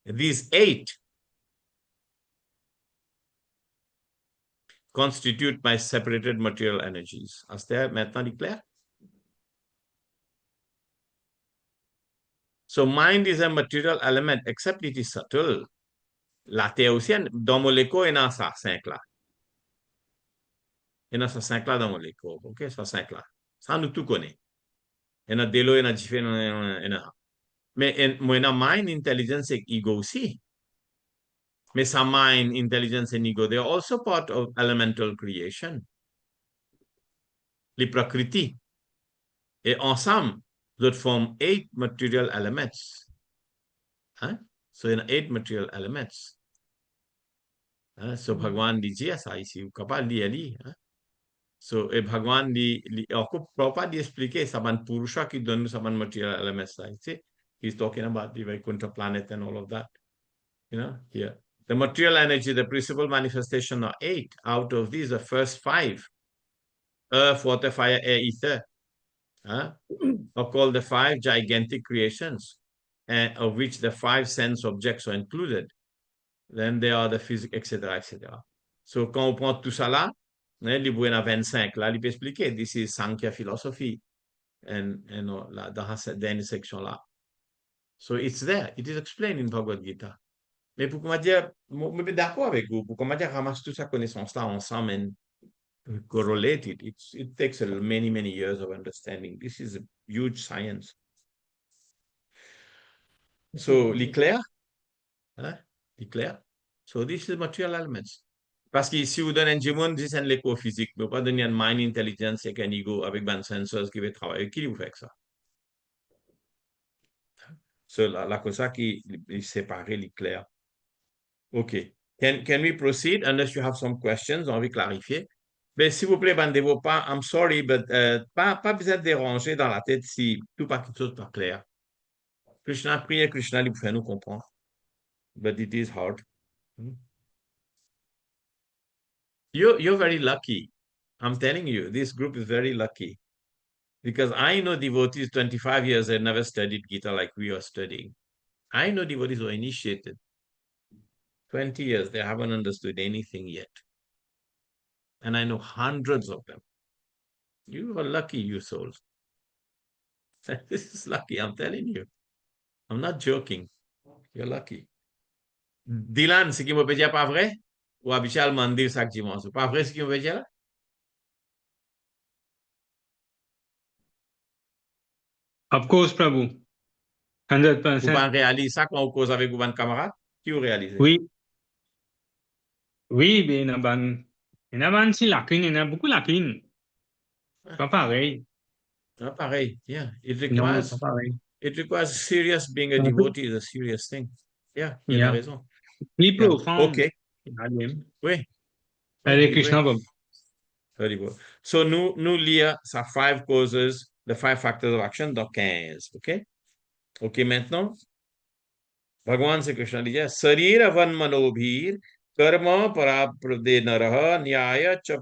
these 8 constitute my separated material energies. Est-ce maintenant clair? So mind is a material element, except it is subtle. La terre aussi, dans mon écho, il y a ça, 5 là. Il y a ça 5 là dans mon écho. OK, ça 5 là. Ça, nous tout connaît. Il y a des lois, il y a différents. Mais moi, il y a mind, intelligence et ego aussi. Mais sa mind, intelligence and ego, they are also part of elemental creation. Les prakriti. Et ensemble, they form 8 material elements. So, il y a 8 material elements. So, Bhagavan dit ça ici. Vous capable de lire. So, et Bhagavan dit, encore Prabhupada expliquer, ça va Purusha qui donne ça va material elements. He's talking about the Vaikuntha planet and all of that. Here. The material energy, the principal manifestation are 8. Out of these, the first 5, earth, water, fire, air, ether, are called the 5 gigantic creations, and of which the 5 sense objects are included. Then there are the physics, etc., etc. So, quand on prend tout ça là, il y a 25, là, il peut expliquer, this is Sankhya philosophy, and là, dans cette section là. So, it's there. It is explained in Bhagavad Gita. Mais pour comment dire, je suis d'accord avec vous, pour comment dire, ramasse toute sa connaissance-là ensemble and correlate it. It takes many, many years of understanding. This is a huge science. So, l'éclair, hein? L'éclair. So, this is material elements. Parce que si vous donnez un Jimon, c'est l'éco-physique, mais pas donner un mind intelligence et un ego avec un sensors qui va travailler. Qui vous fait ça? So, la cosa qui sépare l'éclair. OK. Can we proceed unless you have some questions? On va clarifier. Mais s'il vous plaît, bandez-vous pas. I'm sorry, but pas besoin de déranger dans la tête si tout pas quelque chose pas clair. Krishna prie, Krishna lui fait nous comprendre. But it is hard. You're very lucky. I'm telling you, this group is very lucky. Because I know devotees 25 years have never studied Gita like we are studying. I know devotees who are initiated. 20 years, they haven't understood anything yet. And I know hundreds of them. You are lucky, you souls. This is lucky, I'm telling you. I'm not joking. You're lucky. Dylan, ce qui me peut dire pas vrai? Ou habituellement dire ça que dimanche. Pas vrai ce qui me peut dire là? Of course, Prabhu. Vous 100%. pas réaliser ça quand vous cause avec vos camarades? Qui vous réalisez? Oui. Oui, mais il y en a si lacunes, il y en a beaucoup lacunes. Pas pareil. Not pareil. Yeah. Non, pas pareil. It requires serious, being a Un peu. devotee is a serious thing. Yeah, il a Yeah. raison. Plus Yeah. profond. Okay. Oui. Hare Krishna, Prabhu. Very good. So, nous lire ça 5 causes, the 5 factors of action dans 15. OK? OK, maintenant, भगवान श्री कृष्ण लिखा शरीर वन मनोभीर कर्म पराप्रदे नरः न्याय च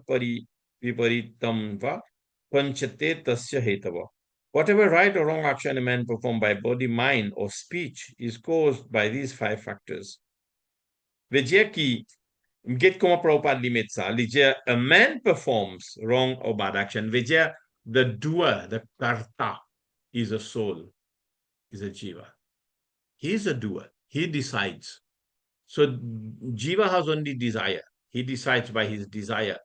विपरीतम वा पंचते तस्य हेतव. Whatever right or wrong action a man performed by body, mind, or speech is caused by these 5 factors. Veut dire que, comment Prabhupada limite ça? Veut dire, a man performs wrong or bad action. Veut dire, the doer, the karta, is a soul, is a jiva. He is a doer. He decides. So jiva has only desire. He decides by his desire.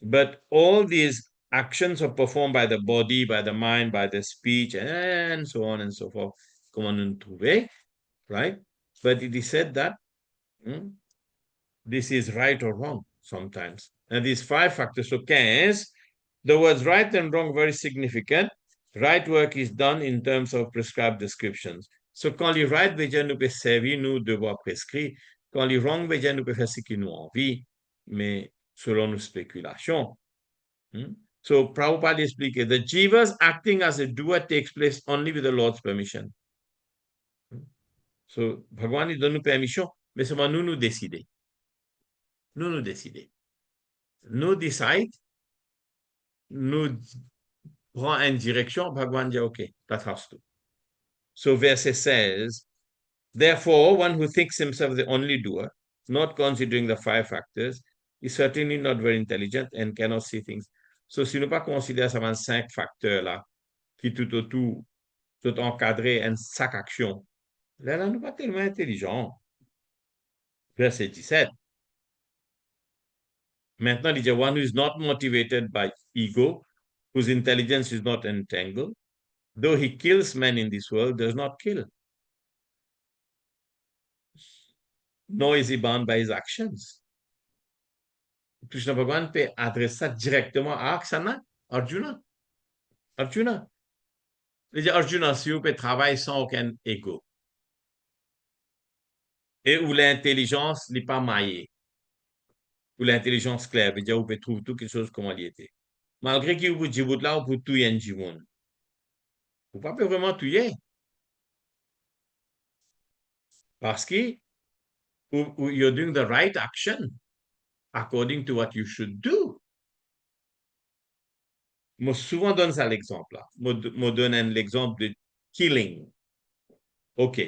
But all these actions are performed by the body, by the mind, by the speech, and so on and so forth. Right? But it is said that this is right or wrong sometimes. And these 5 factors. So 15, the words right and wrong very significant. Right work is done in terms of prescribed descriptions. So quand les right veut dire nous peut servir nous devoirs prescrits. Quand les wrong veut dire nous peut faire ce qui nous envie, mais selon nos spéculations. So Prabhupada expliqué, the jivas acting as a doer takes place only with the Lord's permission. So Bhagwan il donne nous permission, mais seulement nous décider. Nous décider. Nous décide, nous prend une direction, Bhagwan dit OK, that has to. So verset 16, therefore one who thinks himself the only doer, not considering the 5 factors, is certainly not very intelligent and cannot see things. So si nous pas considérer ces 5 facteurs là, qui tout autour, tout encadré en chaque action, là nous pas tellement intelligents. Verset 17. Maintenant, il dit, one who is not motivated by ego, whose intelligence is not entangled, though he kills men in this world, does not kill. Nor is he bound by his actions. Krishna Bhagavan peut adresser ça directement à Aksana, Arjuna. Arjuna. Il dit, Arjuna, si vous pouvez travailler sans aucun ego, et où l'intelligence n'est pas maillée, où l'intelligence claire, il dit, vous pouvez trouver quelque chose comme il était. Malgré que vous dites, là, vous pouvez tuer un jivon. Vous ne pouvez pas vraiment tuer. Parce que you're doing the right action according to what you should do. Moi, souvent donne ça l'exemple là. Moi donne l'exemple de killing. OK.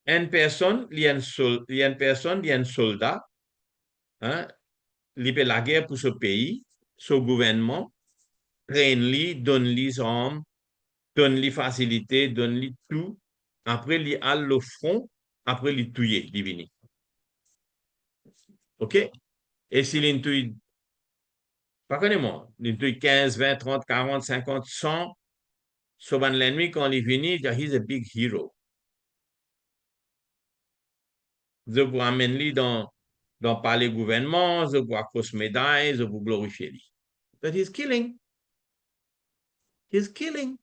Une personne, il y a une personne, il y a un soldat, hein, il fait la guerre pour ce pays, ce gouvernement, traîne-lui, donne-lui armes, donne-lui facilité, donne-lui tout. Après, il a le front, après, il tuer, il vient. OK? Et s'il tue, pas moi, il tue 15, 20, 30, 40, 50, 100, souvent l'ennemi, quand il finit, he's a big hero. Je vous amène lui dans le palais gouvernement, je vous accroche médaille, je vous glorifie lui. But he's killing. He's killing.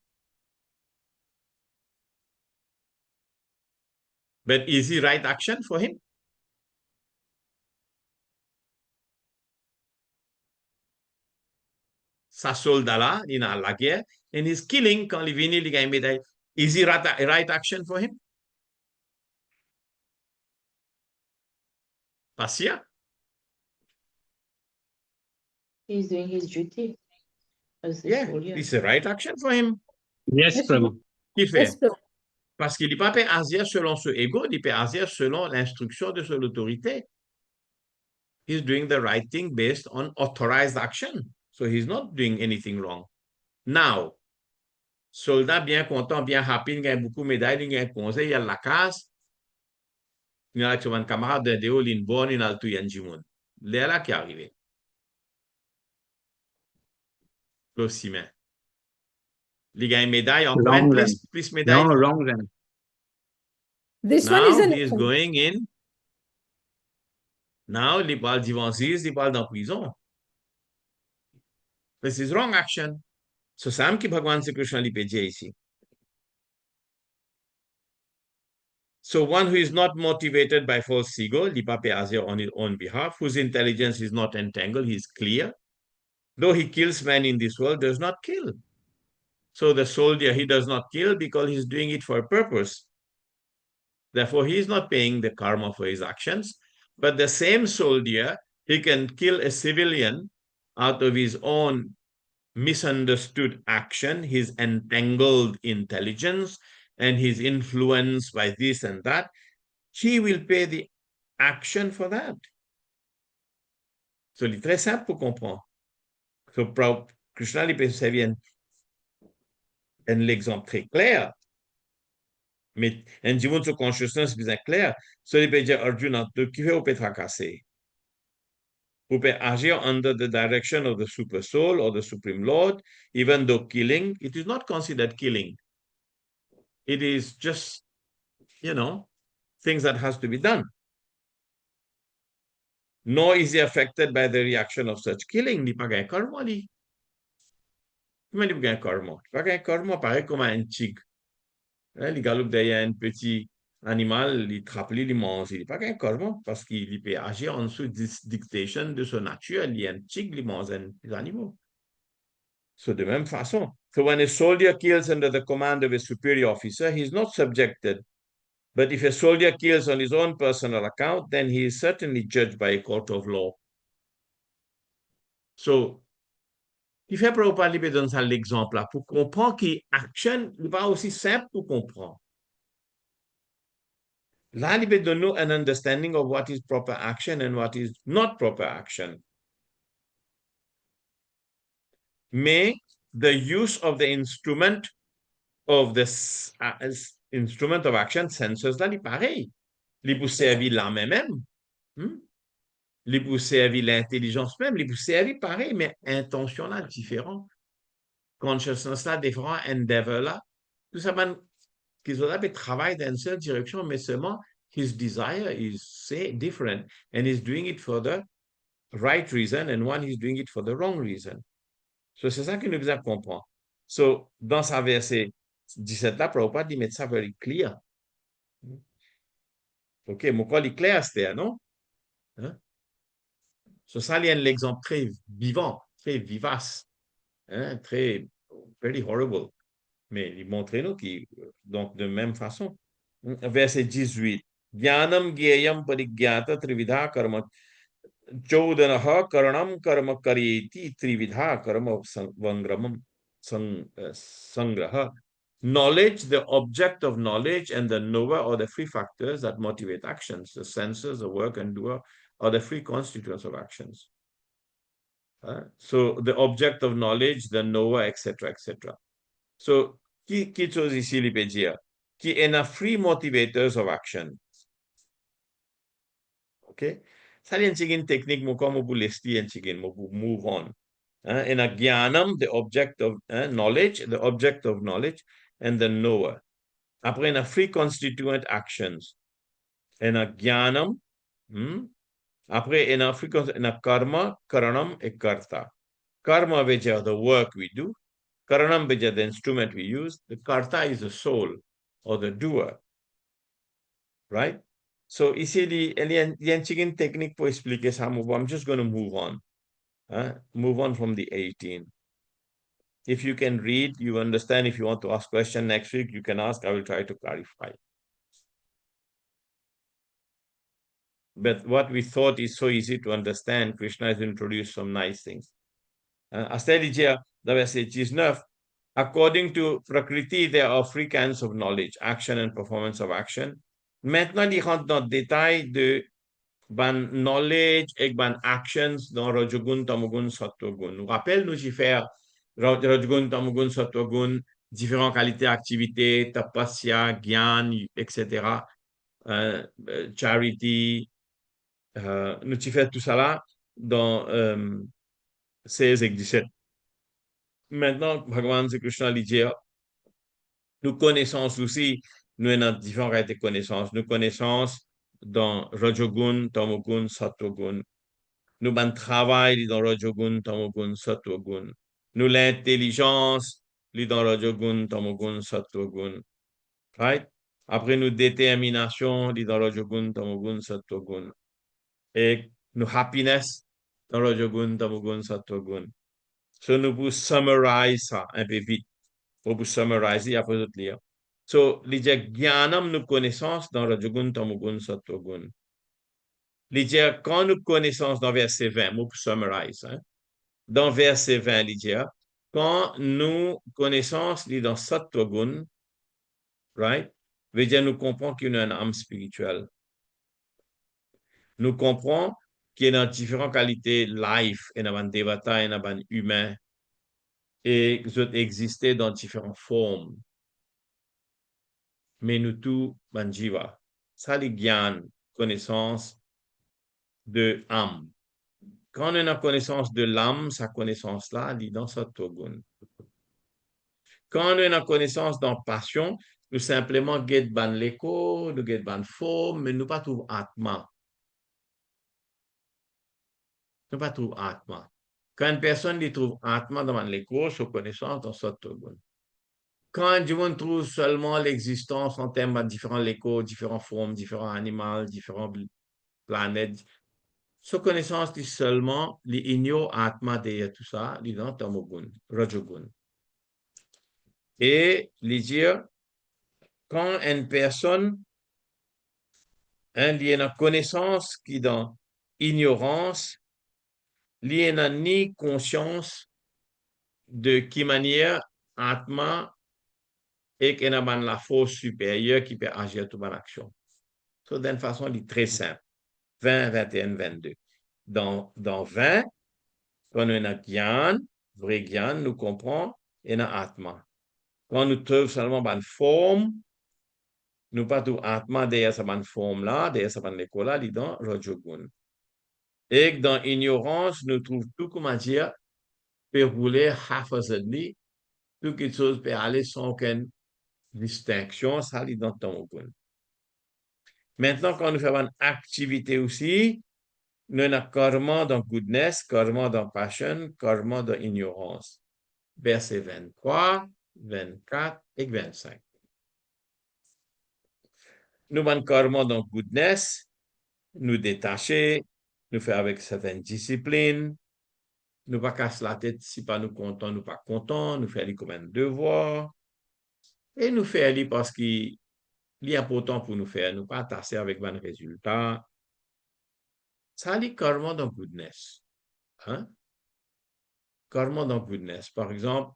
But is it right action for him? Sa soldat là, il a la guerre, and he's killing quand il vient, il gagne médaille. Is it right action for him? Pas sûr. He's doing his duty as a Yeah, soldier. it's a right action for him. Yes, Yes, Prabhu. Qu'il fait? Yes, Prabhu. Parce qu'il n'est pas fait agir selon ce ego, il peut agir selon l'instruction de son autorité. He's doing the right thing based on authorized action. So he's not doing anything wrong. Now, soldat bien content, bien happy, il gagne beaucoup de médailles, il gagne conseil, il a la casse. Il a un camarade de Déo, il bonne, il a le tout Yanjimoun. C'est là qui est arrivé. L'Ossimen. Il gagne médaille, encore Wrong plus then. médaille. No, wrong then. This one is Now an he is going in. Now, il parle d'Ivancis, il parle dans prison. This is wrong action. So, Sam ki Bhagwan Sri Krishna li pe diya ici. So, one who is not motivated by false ego, li pa pe agir on his own behalf, whose intelligence is not entangled, he is clear. Though he kills men in this world, does not kill. So, the soldier, he does not kill because he's doing it for a purpose. Therefore, he is not paying the karma for his actions. But the same soldier, he can kill a civilian out of his own misunderstood action, his entangled intelligence, and his influence by this and that. He will pay the action for that. So, c'est très simple pour comprendre. So, Krishna lui peut servir un exemple très clair. Mais un jivon de consciousness is bien clair. So, il peut dire, Arjuna, de qui vous peut tracasser? Vous pouvez agir under the direction of the super soul or the supreme lord, even though killing, it is not considered killing. It is just, things that has to be done. Nor is he affected by the reaction of such killing. Ni pas gain karma, li. Comment il gain karma? Pas gain karma, pareil comme un tigre. Il galope derrière un petit animal, il trappe, il mange. Il pas gain karma parce qu'il peut agir en dessous de dictation de son nature. Il y a un tigre, il mange des animaux. So, de même façon. So, when a soldier kills under the command of a superior officer, he is not subjected. But if a soldier kills on his own personal account, then he is certainly judged by a court of law. So, il fait Prabhupada lui donne ça l'exemple là pour comprendre qu'action n'est pas aussi simple pour comprendre. Là, il donne nous an understanding of what is proper action and what is not proper action. Mais the use of the instrument of this instrument of action, senses là, il est pareil. Il peut servir l'âme même. Il peut servir l'intelligence même. Il peut servir pareil, mais intention là différent. Consciousness là différent, endeavor là. Tout ça, qu'ils ont travaillé dans une seule direction, mais seulement his desire is different, and he's doing it for the right reason, and one he's doing it for the wrong reason. So, c'est ça qu'il nous besoin comprendre. So, dans sa verset 17 là, Prabhupada dit, mais ça very clear. OK, mon quoi est clair, c'était, non? Hein? So, ça, il y a l'exemple très vivant, très vivace, hein? Très, very horrible. Mais il montre nous qui, donc, de même façon. Verset 18. Jnanam gyayam parigyata trividha karma. Chodanaha karanam karma karyeti trividha karma vangramam sangraha. Knowledge, the object of knowledge, and the knower are the three factors that motivate actions. The senses, the work, and doer are the three constituents of actions. So the object of knowledge, the knower, etc., etc. So, qui chose ici li peut dire? Qui est a three motivators of action. Okay? Ça li une technique mo comme pour lesti pour move on. In a gyanam, the object of knowledge, the object of knowledge, and the knower. Après, in a three constituent actions. In a gyanam, après, in a karma, karanam, et karta. Karma veut dire the work we do. Karanam veut dire the instrument we use. The karta is the soul or the doer. Right? So, ici, il y a une technique pour expliquer ça. I'm just going to move on. Move on from the 18. If you can read, you understand. If you want to ask question next week, you can ask. I will try to clarify. But what we thought is so easy to understand, Krishna has introduced some nice things. Astrologia, the verset 19, according to Prakriti, there are three kinds of knowledge, action and performance of action. Maintenant, il rentre dans le détail de ban knowledge et ban actions dans Rajogun, Tamogun, Sattvagun. Nous rappelle, nous, j'y faire Rajogun, Tamogun, Sattvagun, différentes qualités d'activité, tapasya, gyan, etc., charity, nous t'y fait tout ça là dans 16 et 17. Maintenant, Bhagavan Sri Krishna lui dit, nous connaissons aussi, nous avons différentes qualités de connaissances. Nous connaissons dans Rajogun, Tamogun, Sattvagun. Nous avons travail dans Rajogun, Tamogun, Sattvagun. Nous l'intelligence dans Rajogun, Tamogun, Sattvagun. Right? Après, nous détermination dans Rajogun, Tamogun, Sattvagun. Et nous happiness dans Rajogun, Tamogun, Sattvagun. So, nous pouvons summarize ça un peu vite. Pour vous summariser, après vous lire. So, l'idée gyanam, nous connaissance dans Rajogun, Tamogun, Sattvagun. L'idée, quand nous connaissons dans verset 20, pour summarize, dans verset 20, l'idée, quand nous connaissons dans Sattvagun, right, veut dire nous comprenons qu'il y a une âme spirituelle. Nous comprenons qu'il y a différentes qualités life, il y a un devata, il y a un humain, et qu'ils existent dans différentes formes. Mais nous tous, banjiva. Ça, les gyan, connaissance de âme. Quand on a connaissance de l'âme, sa connaissance-là, elle est dans Sattvagun. Quand on a connaissance dans passion, nous simplement get ban l'écho, nous get ban forme, mais nous pas trouver atma. Nous pas trouver atma. Quand une personne lui trouve atma dans l'écho, sa connaissance dans Sattvagun. Quand du monde trouve seulement l'existence en termes de différents l'écho, différentes formes, différents animaux, différentes planètes, sa connaissance dit seulement l'ignore atma derrière tout ça, dit dans Tamogun, Rajogun. Et les dire, quand une personne il y a une connaissance qui dans ignorance, il y a ni conscience de qui manière atma et qu'il y a la force supérieure qui peut agir toute action. So, d'une façon très simple. 20, 21, 22. Dans 20, quand on a gyan, vrai gyan, nous comprenons, et on a atma. Quand nous trouvons seulement une forme, nous pas tout atma derrière cette forme-là, derrière cette école-là, il est dans Rajogun. Et dans ignorance, nous trouvons tout, comment dire, peut rouler haphazardly, tout quelque chose peut aller sans aucune distinction, ça, il est dans Tamogun. Maintenant, quand nous faisons une activité aussi, nous avons karma dans goodness, karma dans passion, karma dans ignorance. Verset 23, 24 et 25. Nous avons karma dans goodness, nous détacher, nous faire avec certaines disciplines, nous pas casser la tête si pas nous contents, nous pas contents, nous faire comme un devoir, et nous faire parce qu'il est important pour nous faire, nous pas tasser avec un résultat. Ça dit karma dans goodness. Hein? Karma dans goodness. Par exemple,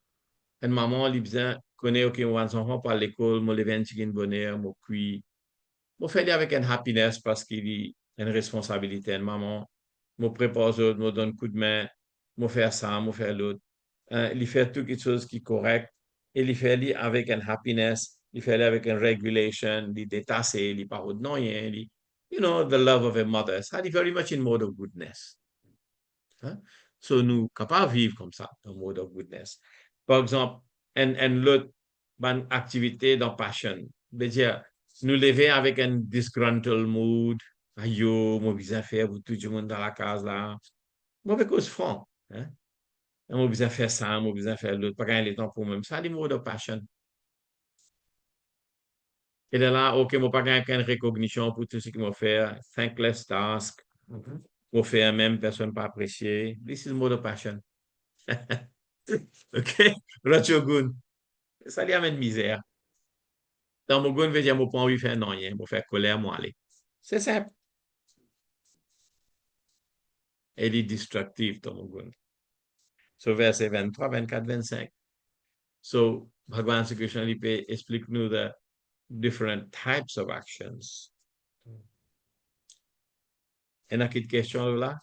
une maman, elle dit, connaît, ok, mon enfant par l'école, mon lever un bonheur, mon cuit. Mon fait avec une happiness parce qu'il y a une responsabilité, une maman. Mon prépare autres, me donne un coup de main, mon faire ça, mon faire l'autre. Il fait tout quelque chose qui est correct. Et il fait avec une happiness, il fait avec une regulation, il détaché, il parle de non, you know, the love of a mother. Ça dit very much in mode of goodness. Hein? So, nous capables de vivre comme ça, dans le mode of goodness. Par exemple, l'autre bonne activité dans passion. Veut dire, nous lever avec un disgruntled mood. Aïe, mon besoin faire pour tout le monde dans la case là. Mauvais cause franc. Hein? Mon besoin faire ça, mon besoin faire l'autre. Pas gagner le temps pour moi. Ça, c'est le mode of passion. Et de là, OK, je n'ai pas gagné aucune recognition pour tout ce que je fais. Thankless task. Je fais même, personne pas apprécié. This is mode of passion. OK? Rachogun. Ça lui amène misère. Dans mon gun, veut dire, mon pas envie de faire non, rien. Je faire colère, moi, aller. C'est simple. Elle est destructive, dans mon gun. So, verset 23, 24, 25. So, Bhagavan Sri Krishna explique-nous the different types of actions. Une petite question là?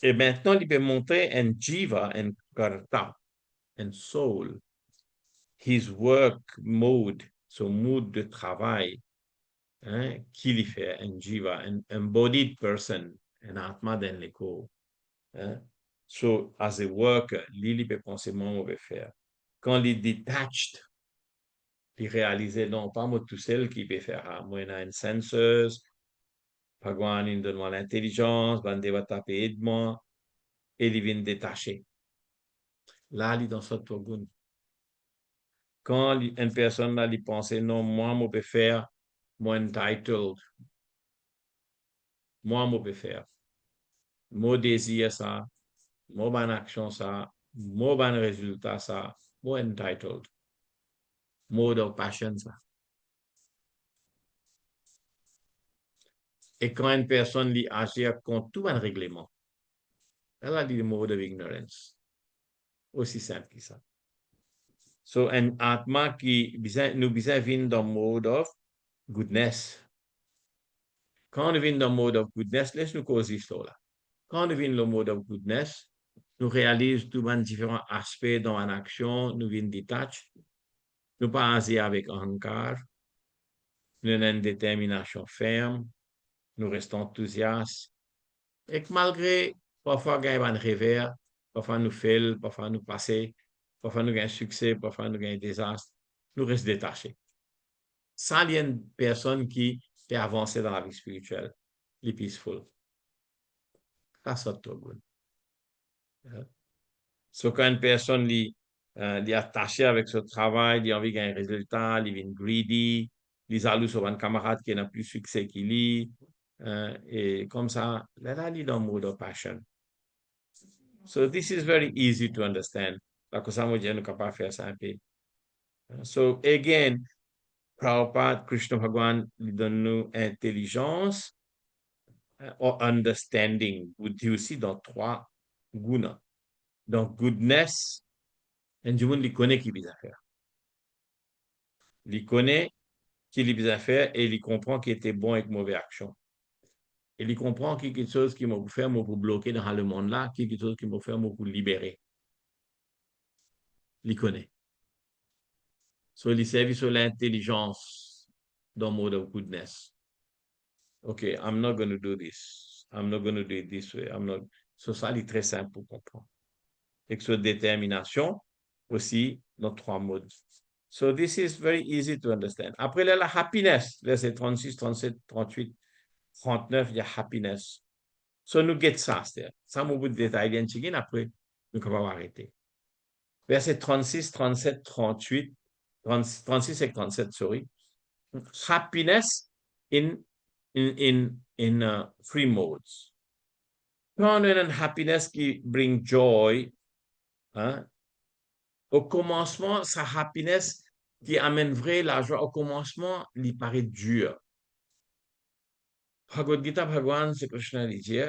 Et maintenant, il peut montrer un jiva, un karta, un soul, his work mode, son mode de travail, hein, qu'il fait, un jiva, un embodied person, un atma dans l'écho. Hein? So, as a worker, il peut penser comment on veut faire. Quand il est detached, il réalise, non, pas moi tout seul qui peut faire. Moi, il y a un sensor, Bhagwan, il donne-moi l'intelligence, Bandeva tape aide-moi, et il vient détacher. Là, il est dans ce tourgun. Quand une personne là, il pense, non, moi, je peux faire, moi, entitled. Moi, je peux faire. Moi, désir ça, moi, bonne action ça, moi, bon résultat ça, moi, entitled. Mode of passion ça. Et quand une personne lui agit contre tout un règlement, elle a dit le mode of ignorance. Aussi simple que ça. So, un atma qui nous besoin venir dans le mode of goodness. Quand on vient dans le mode of goodness, laisse-nous causer cela. Quand on vient dans le mode of goodness, nous réalisons tous les différents aspects dans une action, nous venons détacher, nous pas agir avec ahankar, nous avons une détermination ferme, nous restons enthousiastes, et que malgré, parfois, il y a un revers, parfois nous faisons, parfois nous passons, parfois nous gagnons succès, parfois nous gagnons désastre, nous restons détachés. Ça, il y a une personne qui est avancée dans la vie spirituelle, les peaceful. Ça, c'est tout bon. So, quand une personne est attachée avec ce travail, il a envie de gagner un résultat, il est greedy, il est jaloux sur un camarade qui n'a plus de succès qu'il est, et comme ça, là, il est dans le mode of passion. So, this is very easy to understand. La cosa moi, je ne peux pas faire ça un peu. So, again, Prabhupada, Krishna Bhagwan, lui donne nous intelligence, or understanding, buddhi aussi dans trois gunas. Donc, goodness, et du monde, il connaît qui il faire. Il connaît qui il faire et il comprend qui était bon avec mauvaise action. Et il comprend qu'il y a quelque chose qui m'a fait pour bloquer dans le monde là, qu'il y a quelque chose qui m'a fait pour libérer. Il connaît. So, il servi sur l'intelligence dans le mode of goodness. Okay, I'm not going to do this. I'm not going to do it this way. I'm not. So, ça, il est très simple pour comprendre. Et que sur détermination, aussi, dans trois modes. So, this is very easy to understand. Après, là, la happiness. Là, c'est 36, 37, 38, 39, il y a happiness. So, nous get ça, c'est-à-dire. Ça, mon bout de détail, bien chicken, après, nous pouvons arrêter. Verset 36, 37, 38, 36 et 37, sorry. Happiness in three modes. Quand on a une happiness qui bring joy, hein, au commencement, sa happiness qui amène vrai la joie au commencement, il paraît dur. Bhagavad Gita Bhagwan, c'est Krishna dit,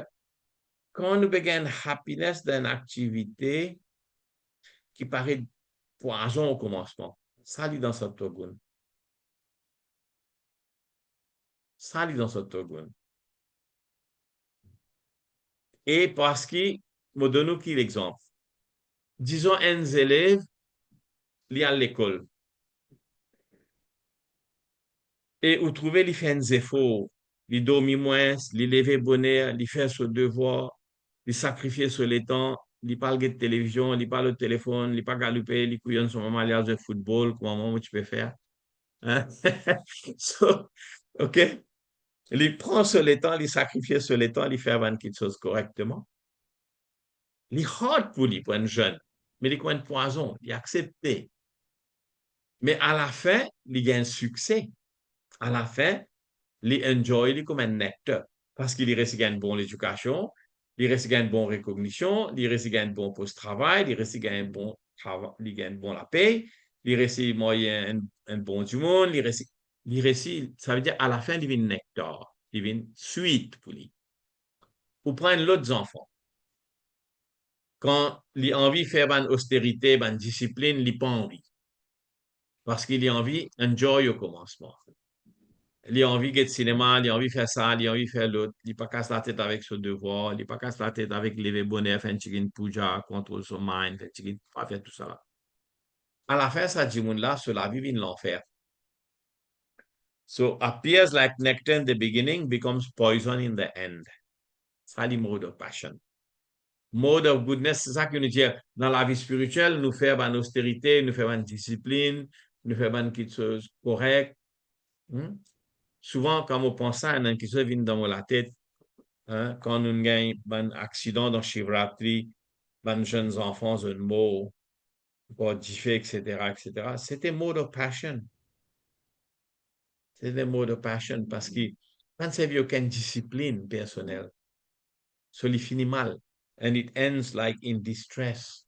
quand nous begin happiness d'une activité qui paraît poison au commencement, ça lit dans Sattva-gun. Ça lit dans Sattva-gun. Et parce que, me donne qui l'exemple. Disons un élève, il est à l'école. Et vous trouvez, il fait un effort. Il dormit moins, il lève bonheur, il fait son devoir, il sacrifie sur le temps, il parle de télévision, il parle au téléphone, il pas galoper, il couillonne son maman, il a de football, comment tu peux faire? Hein? So, OK? Il prend sur le temps, il sacrifie sur le temps, il fait 24 choses correctement. Il est hard pour lui, pour un jeune, mais il est comme un poison, il est accepté. Mais à la fin, il gagne succès. À la fin, il enjoy comme un nectar parce qu'il reste une bonne éducation, il reste une bonne recognition, il reste un bon poste de travail, il reste un bon travail, il gagne bon la paye, il reste moyen un bon du monde, il reste, ça veut dire à la fin, il devient nectar, il devient sweet pour lui. Pour prendre l'autre enfant, quand il a envie de faire une austérité, une discipline, il n'a pas envie. Parce qu'il a envie enjoy au commencement. Il a envie de cinéma, il a envie de faire ça, il a envie de faire l'autre. Il n'a pas casse la tête avec ce devoir, il n'a pas casse la tête avec lever bonheur, faire un chicken puja, contrôler son mind, faire chicken, pas faire tout ça. À la fin, ça dit, là, cela vit in l'enfer. So, appears like nectar in the beginning, becomes poison in the end. Ça, le mode of passion. Mode of goodness, c'est ça que nous dit dans la vie spirituelle, nous faire une austérité, nous faire une discipline, nous faire une petite chose correcte. Souvent, quand on pense à un qui se vient dans la tête, hein, quand nous avons un accident dans Shivratri, les jeunes enfants ont un mot, etc., etc. C'était mode of passion. C'était mode of passion parce que quand c'est n'y a aucune discipline personnelle, ça lui finit mal. And it ends like in distress.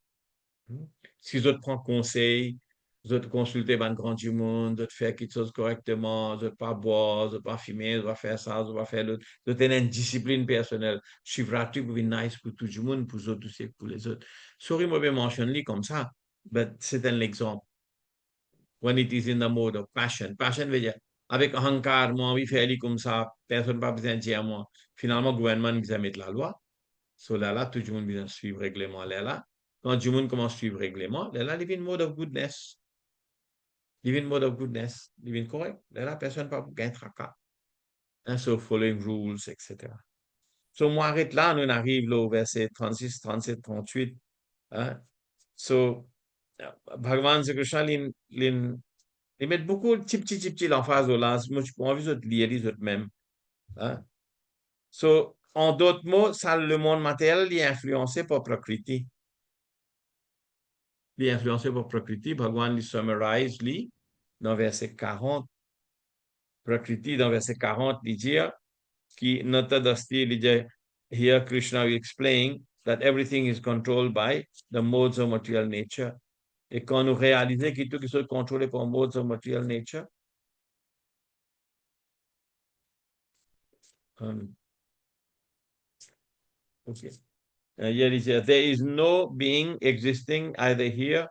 Si vous prenez conseil, vous consultez un grand du monde, vous faire quelque chose correctement, vous pas boire, vous pas fumer, vous faire ça, vous faire l'autre, vous avez une discipline personnelle. Shivratri vous nice pour tout le monde, pour les autres aussi, pour les autres. Sorry, moi, je mentionne comme ça, mais c'est un exemple. When it is in the mode of passion. Passion veut dire, avec ahankar, moi, envie de faire comme ça, personne n'a pas besoin de dire à moi. Finalement, le gouvernement vient mettre la loi. So là, tout le monde vient suivre le règlement. Là, quand tout le monde commence à suivre le règlement, là, il y a une mode of goodness. Il y a une mode of goodness. Il y a une correct. Là, personne ne peut gagner tracas. So, following rules, etc. So, moi, arrête là, nous arrivons au verset 36, 37, 38. Hein? So, Bhagavan Sri Krishna, il met beaucoup de petits l'emphase là. Moi, je peux envie de lire les autres même. Hein? So, en d'autres mots, ça, le monde matériel est influencé par Prakriti. Il est influencé par Prakriti. Bhagavan lui summarise, lui, dans verset 40. Prakriti, dans verset 40, il dit que Nata Dasti, il dit, here Krishna will explain that everything is controlled by the modes of material nature. Et quand nous réalisons que tout est contrôlé par les modes of material nature, okay. Here he says, there is no being existing either here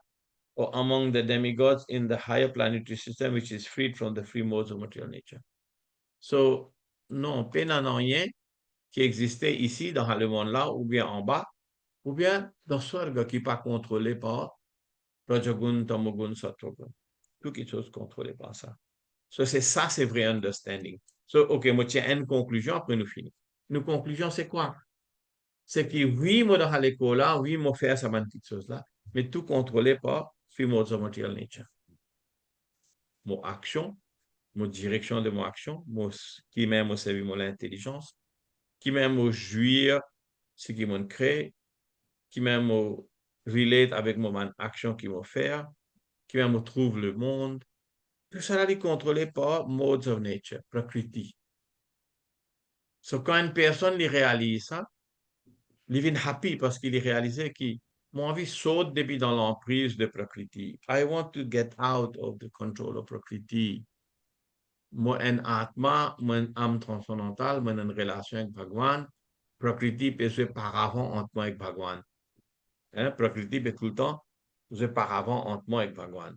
or among the demigods in the higher planetary system which is freed from the free modes of material nature. So, non, peine en rien qui existait ici dans le monde-là, ou bien en bas, ou bien dans Swarga qui n'est pas contrôlé par Rajagun, Tamogun, Sattvagun. Tout quelque chose contrôlé par ça. So, c'est ça, c'est vrai understanding. So, OK, moi, tiens une conclusion, après nous finissons. Une conclusion, c'est quoi? C'est que oui, moi, dans l'école là, oui, moi, faire ça, petite chose-là, mais tout contrôlé par free modes of material nature. Mon action, mon direction de mon action, qui même au service de l'intelligence, qui même au jouir, ce qui m'a créé, qui même au relate avec mon action qui m'a fait, qui même trouve le monde. Tout ça est contrôlé par modes of nature, prakriti. So, quand une personne réalise ça, il est happy parce qu'il a réalisé que mon envie saute depuis dans l'emprise de Prakriti. I want to get out of the control of Prakriti. Moi, un atma, moi, une âme transcendantale, moi, une relation avec Bhagwan. Prakriti peut se paravent entre moi et Bhagwan. Hein? Prakriti peut tout le temps se paravent entre moi et Bhagwan.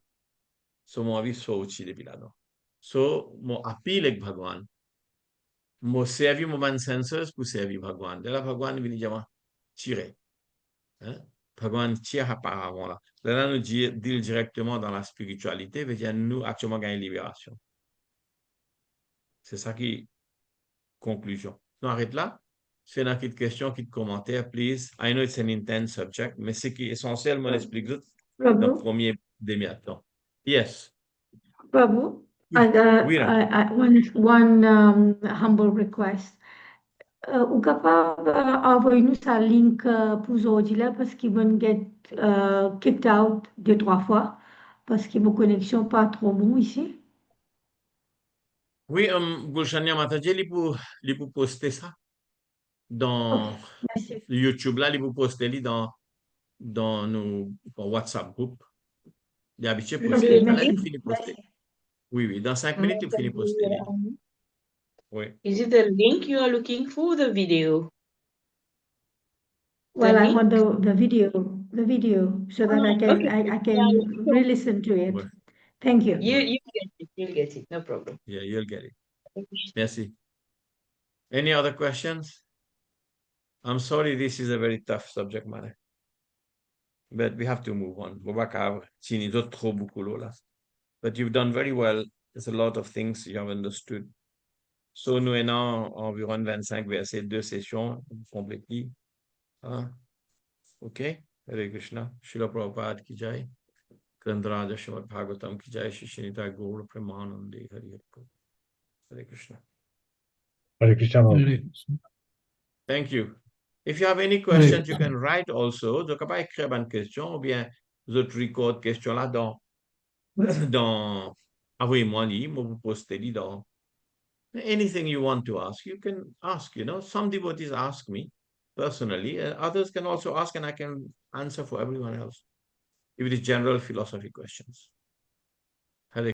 So, mon envie saute aussi depuis là-dedans. So, mon appel avec Bhagwan. Mon servi mon man senses pour servir Bhagwan. De là, Bhagwan vient dire, tirer. Hein? Bhagwan tire apparemment là. Là, nous dit directement dans la spiritualité, veut dire nous actuellement gagnons libération. C'est ça qui conclusion. On arrête là. C'est une petite question, petite commentaire, please. I know it's an intense subject, mais c'est qui est essentiel, moi l'explique dans le Prabhu, premier demi-temps. Yes. Prabhu, Oui, oui, Rachel. one humble request. Ou capable envoyer-nous sa link pour aujourd'hui là parce qu'ils vont get kicked out 2-3 fois parce que vos connexions pas trop bon ici. Oui, Gulshania Mataji, il peut poster ça Ok, dans merci. YouTube là, il peut poster dans nos WhatsApp group. Il est habitué à Ok, poster. Là, merci. il finit de poster. Oui, oui, dans 5 minutes, il finit de poster. Oui. Is it the link you are looking for, the video? Well, I link? want the video, so that I can Okay. I can re-listen to it. Ouais. Thank you. You'll get it, no problem. Yeah, you'll get it. Merci. Any other questions? I'm sorry, this is a very tough subject matter. But we have to move on. But you've done very well. There's a lot of things you have understood. So, nous avons environ 25 versets, 2 sessions complètes. Hein? OK? Hare Krishna. Srila Prabhupada ki jai. Kandraja Srimad Bhagavatam ki jai. Shishinita Gaur Premanande Hare Hare Krishna. Hare Krishna. Thank you. If you have any questions, you can write also. Donc, pas écrire une question ou bien vous record question là dans envoyez-moi un livre, vous postez dans anything you want to ask, you can ask, you know. Some devotees ask me personally, and others can also ask and I can answer for everyone else. If it is general philosophy questions.